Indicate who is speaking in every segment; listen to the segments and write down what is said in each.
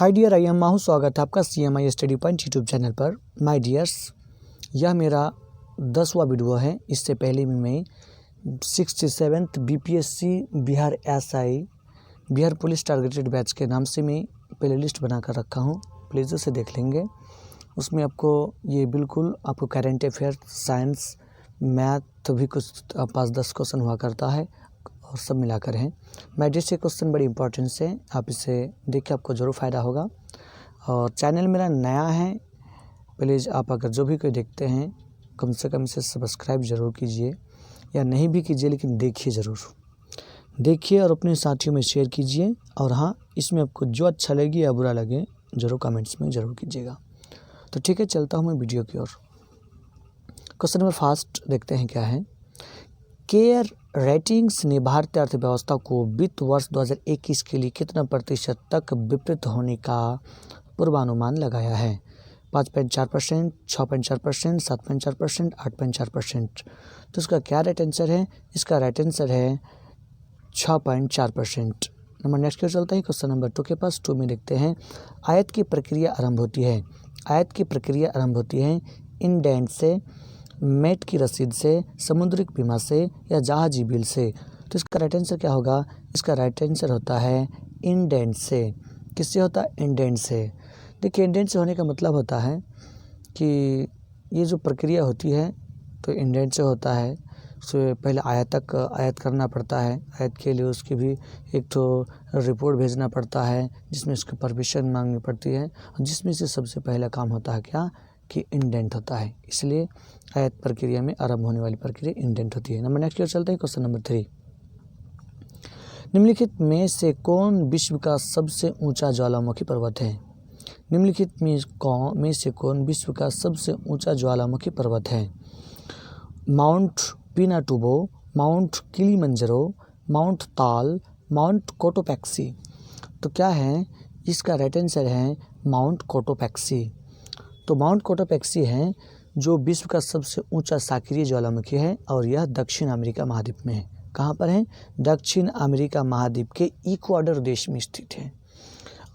Speaker 1: Hi dear, I am माहू। स्वागत है आपका CMI study point YouTube channel पर। माय डियर्स, यह मेरा 10वां वीडियो है। इससे पहले भी मैं 67th BPSC Bihar SI Bihar police targeted batch के नाम से मैं प्ले लिस्ट बना कर रखा हूँ। प्लीज़ उसे देख लेंगे। उसमें आपको ये बिल्कुल आपको करेंट अफेयर, साइंस, मैथ भी कुछ 5-10 क्वेश्चन हुआ करता है और सब मिलाकर हैं। मैजिक क्वेश्चन बड़ी इंपॉर्टेंस है, आप इसे देख के आपको ज़रूर फ़ायदा होगा। और चैनल मेरा नया है, प्लीज़ आप अगर जो भी कोई देखते हैं कम से कम इसे सब्सक्राइब ज़रूर कीजिए, या नहीं भी कीजिए लेकिन देखिए ज़रूर, देखिए और अपने साथियों में शेयर कीजिए। और हाँ, इसमें आपको जो अच्छा लगे या बुरा लगे ज़रूर कमेंट्स में ज़रूर कीजिएगा। तो ठीक है, चलता हूँ मैं वीडियो की ओर। क्वेश्चन नंबर फर्स्ट देखते हैं क्या है। केयर रेटिंग्स ने भारतीय अर्थव्यवस्था को वित्त वर्ष 2021 के लिए कितना प्रतिशत तक विपरीत होने का पूर्वानुमान लगाया है? 5.4%, 6.4%, 7.4%, 8.4%। तो इसका क्या राइट आंसर है? इसका राइट आंसर है 6.4%। नंबर नेक्स्ट की ओर चलता है। क्वेश्चन नंबर 2 के पास 2 में देखते हैं। आयात की प्रक्रिया आरंभ होती है। आयात की प्रक्रिया आरंभ होती है इंडेंट से, मेट की रसीद से, समुद्रिक बीमा से या जहाजी बिल से। तो इसका राइट आंसर क्या होगा? इसका राइट आंसर होता है इंडेंट से। किससे होता है? इंडेंट से। देखिए, इंडेंट से होने का मतलब होता है कि ये जो प्रक्रिया होती है तो इंडेंट से होता है। उससे पहले आयात तक आयात करना पड़ता है। आयात के लिए उसकी भी एक तो रिपोर्ट भेजना पड़ता है, जिसमें उसकी परमिशन मांगनी पड़ती है, और जिसमें से सबसे पहला काम होता है क्या कि इंडेंट होता है। इसलिए आयात प्रक्रिया में आरंभ होने वाली प्रक्रिया इंडेंट होती है। नंबर नेक्स्ट की ओर चलते हैं। Question number 3। निम्नलिखित में से कौन विश्व का सबसे ऊंचा ज्वालामुखी पर्वत है? निम्नलिखित में से कौन विश्व का सबसे ऊंचा ज्वालामुखी पर्वत है? Mount Pinatubo, mount Kilimanjaro, mount ताल, माउंट कोटोपैक्सी। तो क्या है? इसका राइट आंसर है माउंट कोटोपैक्सी। तो माउंट कोटोपैक्सी है जो विश्व का सबसे ऊंचा साक्रिय ज्वालामुखी है, और यह दक्षिण अमेरिका महाद्वीप में है। कहाँ पर है? दक्षिण अमेरिका महाद्वीप के इक्वाडोर देश में स्थित है,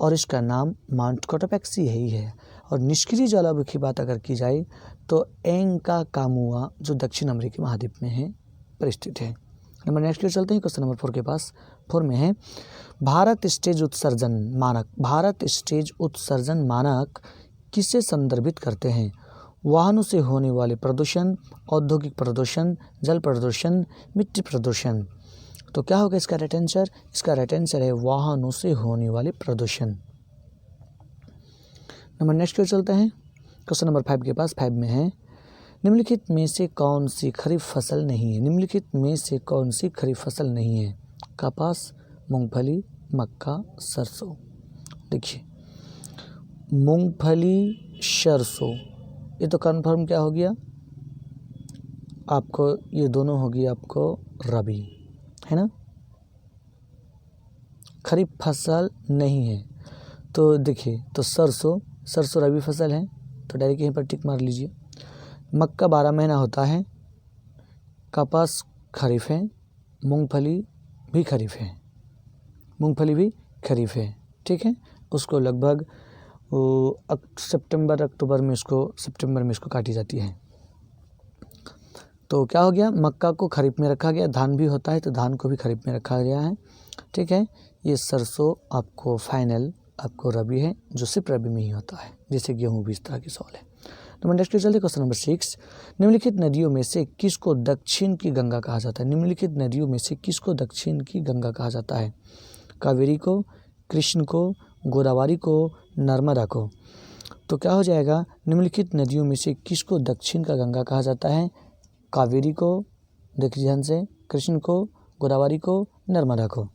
Speaker 1: और इसका नाम माउंट कोटोपैक्सी ही है। और निष्क्रिय ज्वालामुखी की बात अगर की जाए तो एंकाकामुआ, जो दक्षिण अमेरिकी महाद्वीप में है, पर स्थित है। नंबर नेक्स्ट की ओर चलते हैं। क्वेश्चन नंबर 4 के पास 4 में है। भारत स्टेज उत्सर्जन मानक। भारत स्टेज उत्सर्जन मानक किसे संदर्भित करते हैं? वाहनों से होने वाले प्रदूषण, औद्योगिक प्रदूषण, जल प्रदूषण, मिट्टी प्रदूषण। तो क्या होगा इसका राइट आंसर? इसका राइट आंसर है वाहनों से होने वाले प्रदूषण। नंबर नेक्स्ट की ओर चलते हैं। क्वेश्चन नंबर 5 के पास 5 में है। निम्नलिखित में से कौन सी खरीफ फसल नहीं है? निम्नलिखित में से कौन सी खरीफ फसल नहीं है? कपास, मूंगफली, मक्का, सरसों। देखिए, मूंगफली, सरसों, ये तो कन्फर्म क्या हो गया आपको? ये दोनों होगी आपको रबी, है ना? खरीफ फसल नहीं है। तो देखिए, तो सरसों रबी फसल है, तो डायरेक्ट यहीं पर टिक मार लीजिए। मक्का 12 महीना होता है, कपास खरीफ है, मूंगफली भी खरीफ है, मूंगफली भी खरीफ है। ठीक है, उसको लगभग सितंबर अक्टूबर में सितंबर में इसको काटी जाती है। तो क्या हो गया? मक्का को खरीफ में रखा गया। धान भी होता है तो धान को भी खरीफ में रखा गया है। ठीक है, ये सरसों आपको फाइनल आपको रबी है, जो सिर्फ रबी में ही होता है, जैसे गेहूँ भी इस तरह की सवाल है। तो नेक्स्ट चलते क्वेश्चन नंबर 6। निम्नलिखित नदियों में से किसको दक्षिण की गंगा कहा जाता है? निम्नलिखित नदियों में से किसको दक्षिण की गंगा कहा जाता है? कावेरी को, कृष्ण को, गोदावरी को, नर्मदा को। तो क्या हो जाएगा? निम्नलिखित नदियों में से किसको दक्षिण का गंगा कहा जाता है? कावेरी को, देखिए ध्यान से, कृष्ण को, गोदावरी को, नर्मदा को।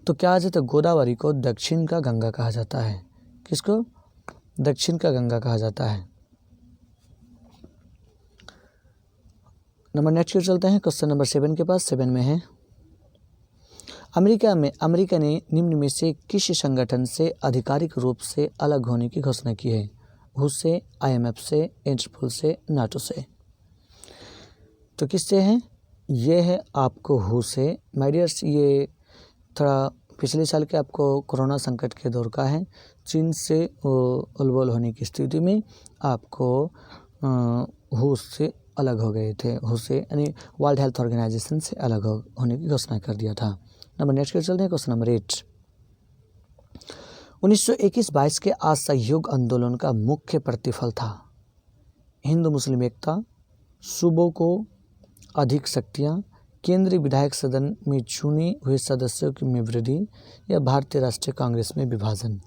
Speaker 1: तो क्या आ जाता है? गोदावरी को दक्षिण का गंगा कहा जाता है। किसको? दक्षिण का गंगा कहा जाता है। नंबर नेक्स्ट की ओर चलते हैं। क्वेश्चन नंबर 7 के पास 7 में है। अमेरिका ने निम्न में से किस संगठन से आधिकारिक रूप से अलग होने की घोषणा की है? रूस से, IMF से, इंटरपोल से, नाटो से। तो किससे है? ये है आपको हु से। माय डियर्स, ये थोड़ा पिछले साल के आपको कोरोना संकट के दौर का है। चीन से उलबोल होने की स्थिति में आपको हू से अलग हो गए थे, हू से यानी वर्ल्ड हेल्थ ऑर्गेनाइजेशन से अलग होने की घोषणा कर दिया था। नंबर नेक्स्ट के चलते हैं क्वेश्चन नंबर 8। 1921-22 के असहयोग आंदोलन का मुख्य प्रतिफल था हिंदू मुस्लिम एकता, सूबों को अधिक शक्तियाँ, केंद्रीय विधायक सदन में चुने हुए सदस्यों की में वृद्धि या भारतीय राष्ट्रीय कांग्रेस में विभाजन।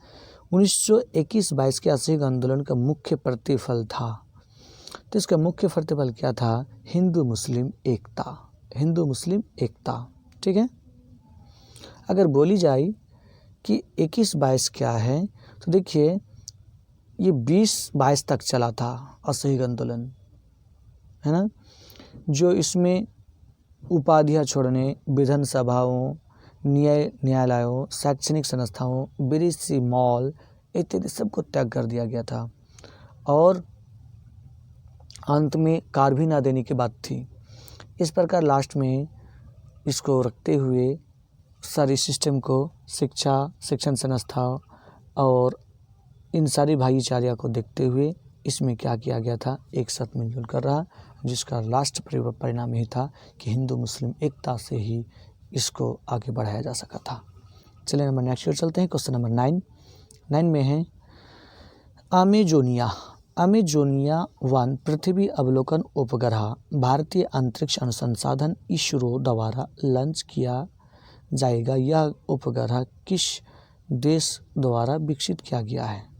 Speaker 1: 1921-22 के असहयोग आंदोलन का मुख्य प्रतिफल था, तो इसका मुख्य प्रतिफल क्या था? हिंदू मुस्लिम एकता, हिंदू मुस्लिम एकता। ठीक है, अगर बोली जाए कि 21-22 क्या है, तो देखिए ये 20-22 तक चला था असहयोग आंदोलन, है ना, जो इसमें उपाधियाँ छोड़ने, विधानसभाओं, न्यायालयों, शैक्षणिक संस्थाओं, विदेशी मॉल इत्यादि सबको त्याग कर दिया गया था और अंत में कार भी ना देने की बात थी। इस प्रकार लास्ट में इसको रखते हुए सारी सिस्टम को, शिक्षा, शिक्षण संस्था और इन सारी भाईचारा को देखते हुए इसमें क्या किया गया था? एक साथ मिलजुल कर रहा, जिसका लास्ट परिणाम यही था कि हिंदू मुस्लिम एकता से ही इसको आगे बढ़ाया जा सका था। चलिए नंबर नेक्स्ट की ओर चलते हैं। क्वेश्चन नंबर 9 में है अमेजोनिया 1 पृथ्वी अवलोकन उपग्रह भारतीय अंतरिक्ष अनुसंधान इसरो द्वारा लॉन्च किया जाएगा। यह उपग्रह किस देश द्वारा विकसित किया गया है?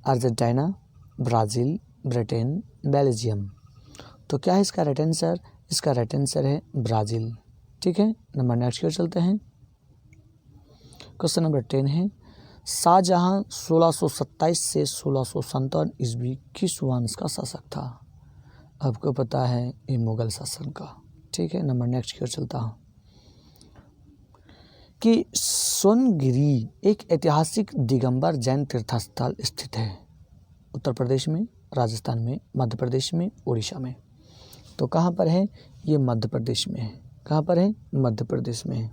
Speaker 1: Argentina, Brazil, Britain, Belgium. तो क्या है इसका राइट आंसर? इसका राइट आंसर है ब्राज़ील। ठीक है, नंबर नेक्स्ट की ओर चलते हैं। क्वेश्चन नंबर 10 है शाहजहां 1627 से 1657 ईस्वी किस वंश का शासक था? आपको पता है ये मुगल शासन का। ठीक है, नंबर नेक्स्ट की ओर चलता हूँ कि सोनगिरी एक ऐतिहासिक दिगंबर जैन तीर्थस्थल स्थित है उत्तर प्रदेश में, राजस्थान में, मध्य प्रदेश में, उड़ीसा में। तो कहाँ पर है? ये मध्य प्रदेश में है। कहाँ पर है? मध्य प्रदेश में है।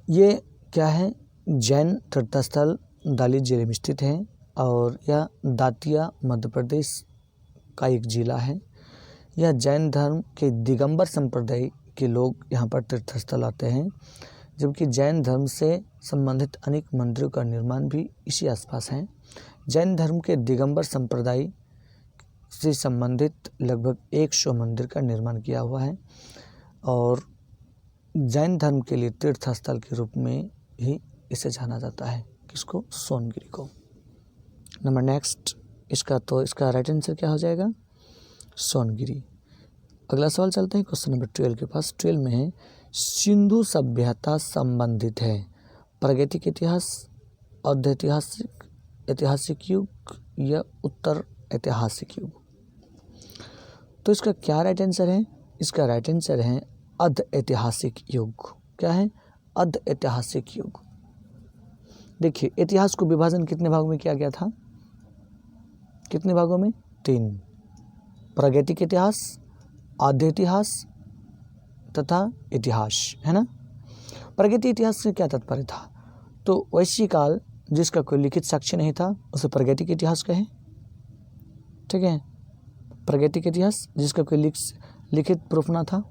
Speaker 1: ये क्या है? जैन तीर्थस्थल दालिच जिले में स्थित है और यह दातिया मध्य प्रदेश का एक जिला है। यह जैन धर्म के दिगंबर संप्रदाय के लोग यहाँ पर तीर्थस्थल आते हैं, जबकि जैन धर्म से संबंधित अनेक मंदिरों का निर्माण भी इसी आसपास है। जैन धर्म के दिगंबर संप्रदाय से संबंधित लगभग 100 मंदिर का निर्माण किया हुआ है और जैन धर्म के लिए तीर्थस्थल के रूप में ही इसे जाना जाता है। किसको? सोनगिरी को। नंबर नेक्स्ट इसका राइट आंसर क्या हो जाएगा? सोनगिरी। अगला सवाल चलते हैं क्वेश्चन नंबर 12 के पास। 12 में है सिंधु सभ्यता संबंधित है प्रागैतिक इतिहास, अर्ध ऐतिहासिक युग या उत्तर ऐतिहासिक युग। तो इसका क्या राइट आंसर है? इसका राइट आंसर है अर्ध ऐतिहासिक युग। क्या है? अर्ध ऐतिहासिक युग। देखिए इतिहास को विभाजन कितने भागों में किया गया था? कितने भागों में? 3, प्रागैतिक इतिहास, आद्य इतिहास तथा इतिहास, है ना। प्रागैतिक इतिहास से क्या तात्पर्य था? तो वैश्य काल जिसका कोई लिखित साक्ष्य नहीं था उसे प्रागैतिक इतिहास कहे। ठीक है, प्रागैतिक इतिहास जिसका कोई लिखित प्रूफ ना था।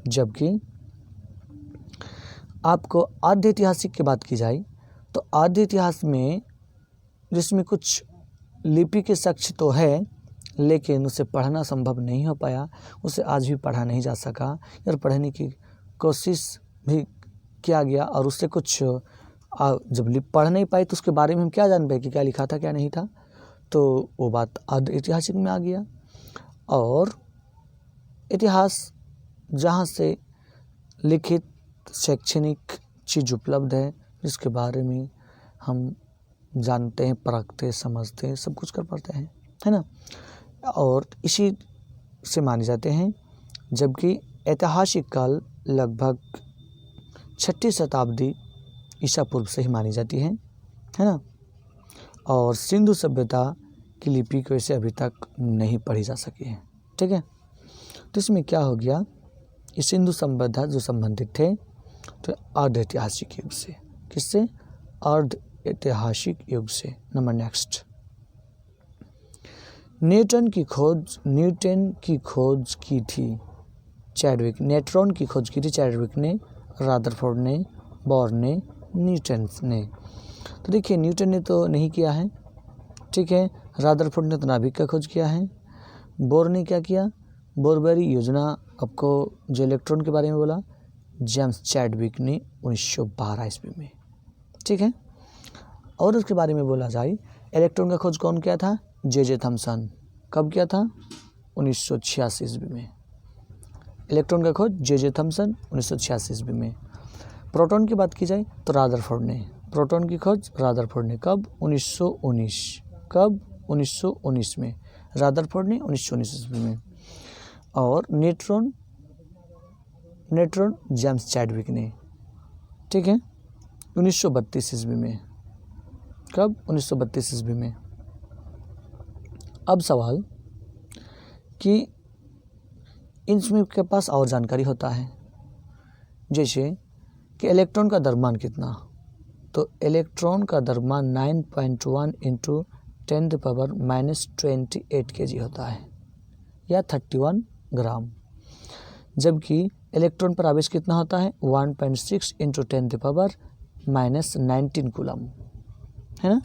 Speaker 1: जबकि आपको आद्य ऐतिहासिक की बात की जाए तो आद्य इतिहास में जिसमें कुछ लिपि के साक्ष्य तो है लेकिन उसे पढ़ना संभव नहीं हो पाया, उसे आज भी पढ़ा नहीं जा सका और पढ़ने की कोशिश भी किया गया और उससे कुछ जब पढ़ नहीं पाए तो उसके बारे में हम क्या जान पाए कि क्या लिखा था क्या नहीं था। तो वो बात आद्य ऐतिहासिक में आ गया। और इतिहास जहाँ से लिखित शैक्षणिक चीज़ उपलब्ध है जिसके बारे में हम जानते हैं, परखते हैं, समझते हैं, सब कुछ कर पाते हैं, है ना। और इसी से माने जाते हैं। जबकि ऐतिहासिक काल लगभग 6वीं शताब्दी ईसा पूर्व से ही मानी जाती है ना। और सिंधु सभ्यता की लिपि को इसे अभी तक नहीं पढ़ी जा सकी है। ठीक है, तो इसमें क्या हो गया, ये सिंधु सभ्यता जो संबंधित थे तो अर्ध ऐतिहासिक युग से। किससे? अर्ध ऐतिहासिक युग से। नंबर नेक्स्ट, न्यूटन की खोज की थी चैडविक। न्यूट्रॉन की खोज की थी चैडविक ने, रादरफोर्ड ने, बोर ने, न्यूटन ने। तो देखिए न्यूटन ने तो नहीं किया है, ठीक है। रादरफोर्ड ने तो नाभिक का खोज किया है। बोर ने क्या किया? बोरबेरी योजना आपको जो इलेक्ट्रॉन के बारे में बोला, जेम्स चैडविक ने 1912 ईस्वी में, ठीक है। और उसके बारे में बोला जाए, इलेक्ट्रॉन का खोज कौन किया था? J Thomson. कब किया था? 1986 ईस्वी में। इलेक्ट्रॉन का खोज जे थॉमसन 1986 ईस्वी में। प्रोटॉन की बात की जाए तो रादरफोर्ड ने। प्रोटॉन की खोज रादरफोर्ड ने कब? 1919। कब? 1919 में। रादरफोर्ड ने 1919 ईस्वी में। और न्यूट्रॉन जेम्स चैडविक ने, ठीक है, 1932 ईस्वी में। कब? 1932 ईस्वी में। अब सवाल कि इनमें के पास और जानकारी होता है, जैसे कि इलेक्ट्रॉन का द्रव्यमान कितना, तो इलेक्ट्रॉन का द्रव्यमान 9.1 × 10⁻⁻28 kg होता है, या 31 ग्राम। जबकि इलेक्ट्रॉन पर आवेश कितना होता है? 1.6 × 10⁻⁻19 कूलम, है ना।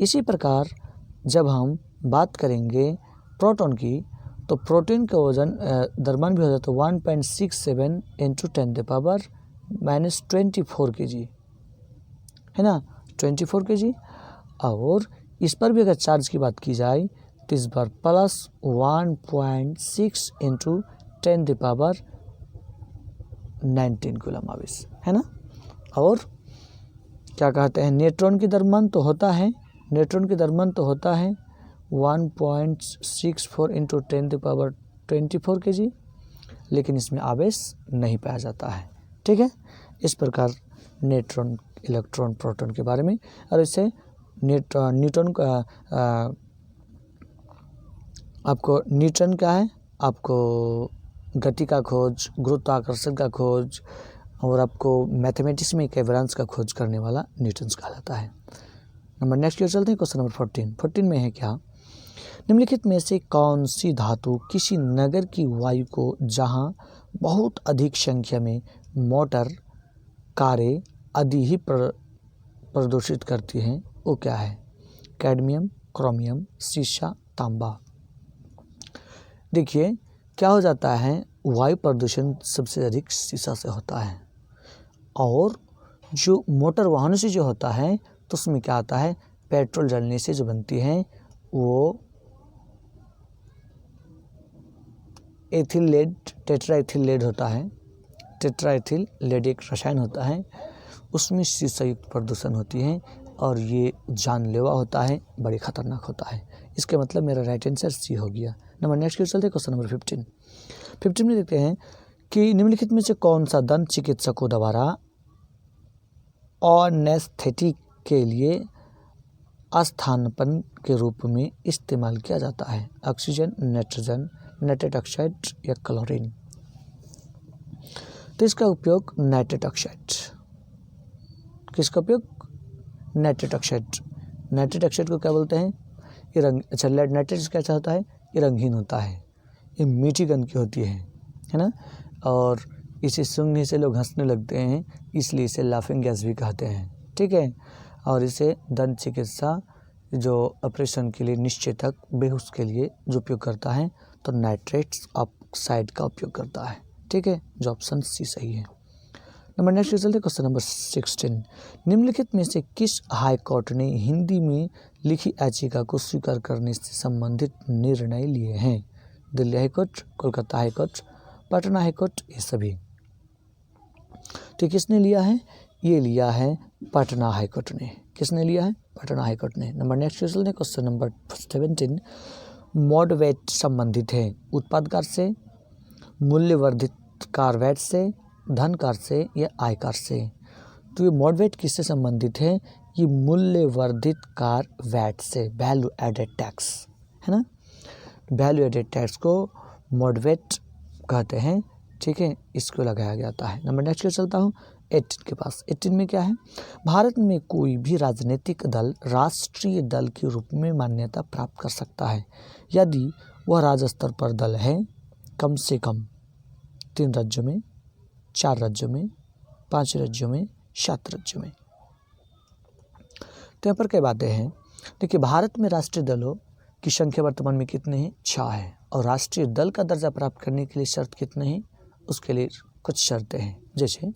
Speaker 1: इसी प्रकार जब हम बात करेंगे प्रोटॉन की, तो प्रोटॉन का वजन द्रव्यमान भी हो जाता है 1.67 × 10⁻⁻24 kg, है ना, 24 kg। और इस पर भी अगर चार्ज की बात की जाए तो इस बार प्लस 1.6 × 10⁻19 कूलम आवेश, है ना। और क्या कहते हैं, न्यूट्रॉन की द्रव्यमान तो होता है 1.64 × 10⁻24 kg, लेकिन इसमें आवेश नहीं पाया जाता है, ठीक है। इस प्रकार न्यूट्रॉन, इलेक्ट्रॉन, प्रोटॉन के बारे में। और इससे न्यूटन का आपको न्यूटन क्या है, आपको गति का खोज, गुरुत्वाकर्षण का खोज, और आपको मैथमेटिक्स में कैवरेंस का खोज करने वाला न्यूटन कहलाता है। नंबर नेक्स्ट की ओर चलते हैं। क्वेश्चन नंबर 14 में है क्या? निम्नलिखित में से कौन सी धातु किसी नगर की वायु को जहां बहुत अधिक संख्या में मोटर, कारें आदि ही प्रदूषित करती हैं, वो क्या है? कैडमियम, क्रोमियम, सीसा, तांबा। देखिए क्या हो जाता है, वायु प्रदूषण सबसे अधिक सीसा से होता है, और जो मोटर वाहनों से जो होता है तो उसमें क्या आता है, पेट्रोल जलने से जो बनती है वो एथिल लेड, टेट्राएथिल लेड होता है। टेट्राएथिल लेड एक रसायन होता है, उसमें सीसा युक्त प्रदूषण होती है, और ये जानलेवा होता है, बड़ी खतरनाक होता है। इसके मतलब मेरा राइट आंसर सी हो गया। नंबर नेक्स्ट की चलते क्वेश्चन नंबर 15 में देखते हैं कि निम्नलिखित में से कौन सा दंत चिकित्सकों द्वारा एनेस्थेटिक के लिए अस्थानापन्न के रूप में इस्तेमाल किया जाता है? ऑक्सीजन, नाइट्रोजन, नाइट्रेट ऑक्साइड या क्लोरीन। तो इसका उपयोग नाइट्रेट ऑक्साइड, किसका उपयोग? Nitrate oxide. नाइट्रेट ऑक्साइड को क्या बोलते हैं? ये नाइट्रेट कैसा होता है? ये रंगहीन होता है, ये मीठी गंध की होती है ना। और इसे सूंघने से लोग हंसने लगते हैं, इसलिए इसे लाफिंग गैस भी कहते हैं, ठीक है। और इसे दंत चिकित्सा जो ऑपरेशन के लिए, निश्चेतक, बेहोश के लिए जो उपयोग करता है, तो नाइट्रेट ऑक्साइड का उपयोग करता है, ठीक है, जो ऑप्शन सी सही है। नंबर नेक्स्ट चलते क्वेश्चन नंबर 16। निम्नलिखित में से किस हाई कोर्ट ने हिंदी में लिखी याचिका को स्वीकार करने से संबंधित निर्णय लिए हैं? Delhi high court, Kolkata high court, Patna high court, ये सभी। तो किसने लिया है? ये लिया है पटना हाई कोर्ट ने। किसने लिया है? पटना हाई कोर्ट ने। नंबर नेक्स्ट चलते क्वेश्चन नंबर 17। मॉड वेट संबंधित है उत्पाद कर से, मूल्यवर्धित कार वैट से, धन कार से या आय कार से। तो ये मॉड वेट किससे संबंधित है? ये मूल्यवर्धित कार वैट से, वैल्यू एडेड टैक्स, है ना। वैल्यू एडेड टैक्स को मॉड वेट कहते हैं, ठीक है, इसको लगाया जाता है। नंबर नेक्स्ट की चलता हूँ 18 के पास। 18 में क्या है, भारत में कोई भी राजनीतिक दल राष्ट्रीय दल के रूप में मान्यता प्राप्त कर सकता है यदि वह राज्य स्तर पर दल है कम से कम 3 राज्यों में, 4 राज्यों में, 5 राज्यों में, 7 राज्यों में। तो यहाँ पर क्या बातें हैं, देखिए भारत में राष्ट्रीय दलों की संख्या वर्तमान में कितने हैं, 6 है, और राष्ट्रीय दल का दर्जा प्राप्त करने के लिए शर्त कितने हैं, उसके लिए कुछ शर्तें हैं, जैसे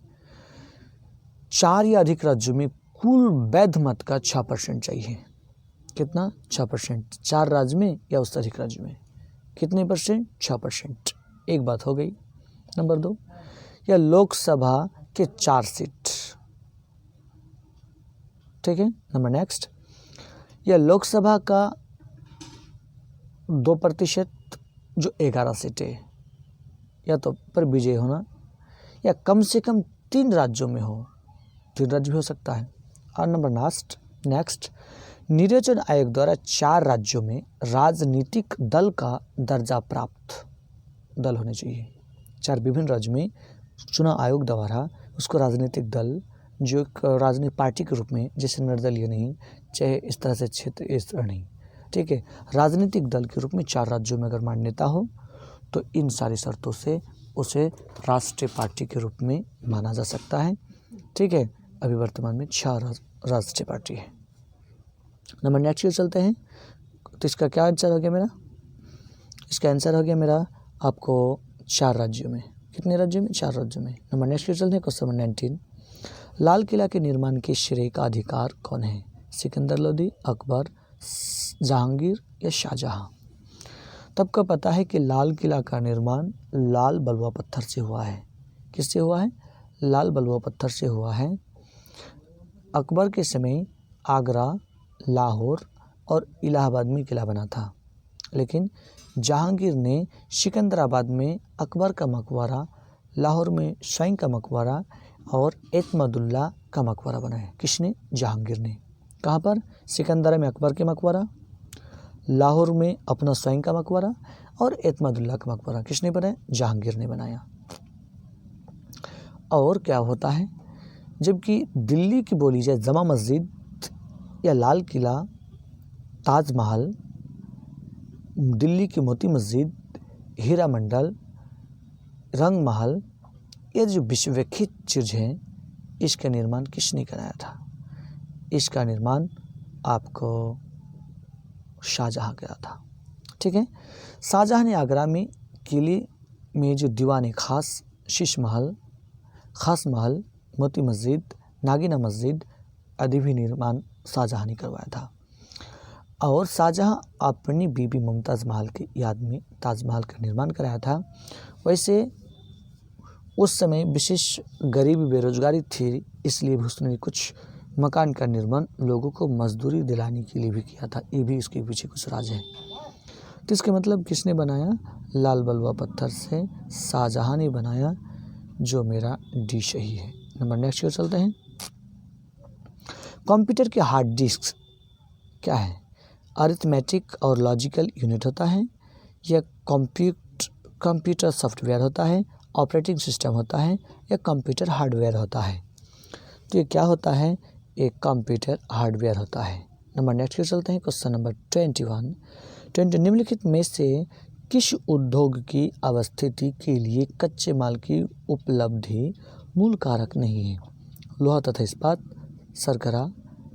Speaker 1: 4 या अधिक राज्यों में कुल वैध मत का 6% चाहिए। कितना, 6%। 4 राज्य में या उससे अधिक राज्य में कितने परसेंट, 6%। एक बात हो गई। नंबर 2, या लोकसभा के 4 सीट, ठीक है। नंबर नेक्स्ट, या लोकसभा का 2% जो 11 सीटें, या तो पर विजय होना, या कम से कम 3 राज्यों में हो, 3 राज्य भी हो सकता है। और नंबर नेक्स्ट, निर्वाचन आयोग द्वारा 4 राज्यों में राजनीतिक दल का दर्जा प्राप्त दल होने चाहिए। 4 विभिन्न राज्यों में चुनाव आयोग द्वारा उसको राजनीतिक दल, जो एक राजनीतिक पार्टी के रूप में, जैसे निर्दलीय नहीं, चाहे इस तरह से क्षेत्र इस तरह नहीं, ठीक है, राजनीतिक दल के रूप में 4 राज्यों में अगर मान्यता हो तो इन सारी शर्तों से उसे राष्ट्रीय पार्टी के रूप में माना जा सकता है, ठीक है। अभी वर्तमान में 6 राष्ट्रीय पार्टी है। नंबर नेक्स्ट की चलते हैं। तो इसका क्या आंसर हो गया मेरा, इसका आंसर हो गया मेरा आपको 4 राज्यों में। कितने राज्यों में, 4 राज्यों में। नंबर नेक्स्ट की चलते हैं क्वेश्चन नंबर 19, लाल किला के निर्माण के श्रेय का अधिकार कौन है, सिकंदर लोदी, अकबर, जहांगीर या शाहजहां। तब का पता है कि लाल किला का निर्माण लाल बलुआ पत्थर से हुआ है। किससे हुआ है, लाल बलुआ पत्थर से हुआ है। अकबर के समय आगरा, लाहौर और इलाहाबाद में किला बना था, लेकिन जहांगीर ने सिकंदराबाद में अकबर का मकबरा, लाहौर में स्वयं का मकबरा और एतमदुल्ला का मकबरा बनाया। किसने, जहांगीर ने। कहाँ पर, सिकंदरा में अकबर के मकबरा, लाहौर में अपना स्वयं का मकबरा और एतमदुल्ला का मकबरा किसने बनाया, जहांगीर ने बनाया। और क्या होता है, जबकि दिल्ली की बोली जाए जमा मस्जिद या लाल किला, ताजमहल, दिल्ली की मोती मस्जिद, हीरा मंडल, रंग महल, ये जो विश्वविख्यात चीज़ हैं, इसका निर्माण किसने कराया था, इसका निर्माण आपको शाहजहां करा था, ठीक है। शाहजहां ने आगरा में किले में जो दीवाने खास, शीश महल, खास महल, मोती मस्जिद, नागिना मस्जिद आदि भी निर्माण शाहजहां ने करवाया था। और शाहजहां अपनी बीबी मुमताज़ महल की याद में ताजमहल का निर्माण कराया था। वैसे उस समय विशेष गरीबी बेरोजगारी थी, इसलिए भी उसने कुछ मकान का निर्माण लोगों को मजदूरी दिलाने के लिए भी किया था। ये भी इसके पीछे कुछ राज है। तो इसके मतलब किसने बनाया, लाल बलुआ पत्थर से शाहजहां ने बनाया, जो मेरा डी सही है। नंबर नेक्स्ट की ओर चलते हैं। कंप्यूटर के हार्ड डिस्क क्या है, अरिथमेटिक और लॉजिकल यूनिट होता है, या कंप्यूटर सॉफ्टवेयर होता है, ऑपरेटिंग सिस्टम होता है, या कंप्यूटर हार्डवेयर होता है। तो ये क्या होता है, एक कंप्यूटर हार्डवेयर होता है। नंबर नेक्स्ट की ओर चलते हैं। क्वेश्चन नंबर 21, निम्नलिखित में से किस उद्योग की अवस्थिति के लिए कच्चे माल की उपलब्धि मूल कारक नहीं है, लोहा तथा इस्पात, शर्करा,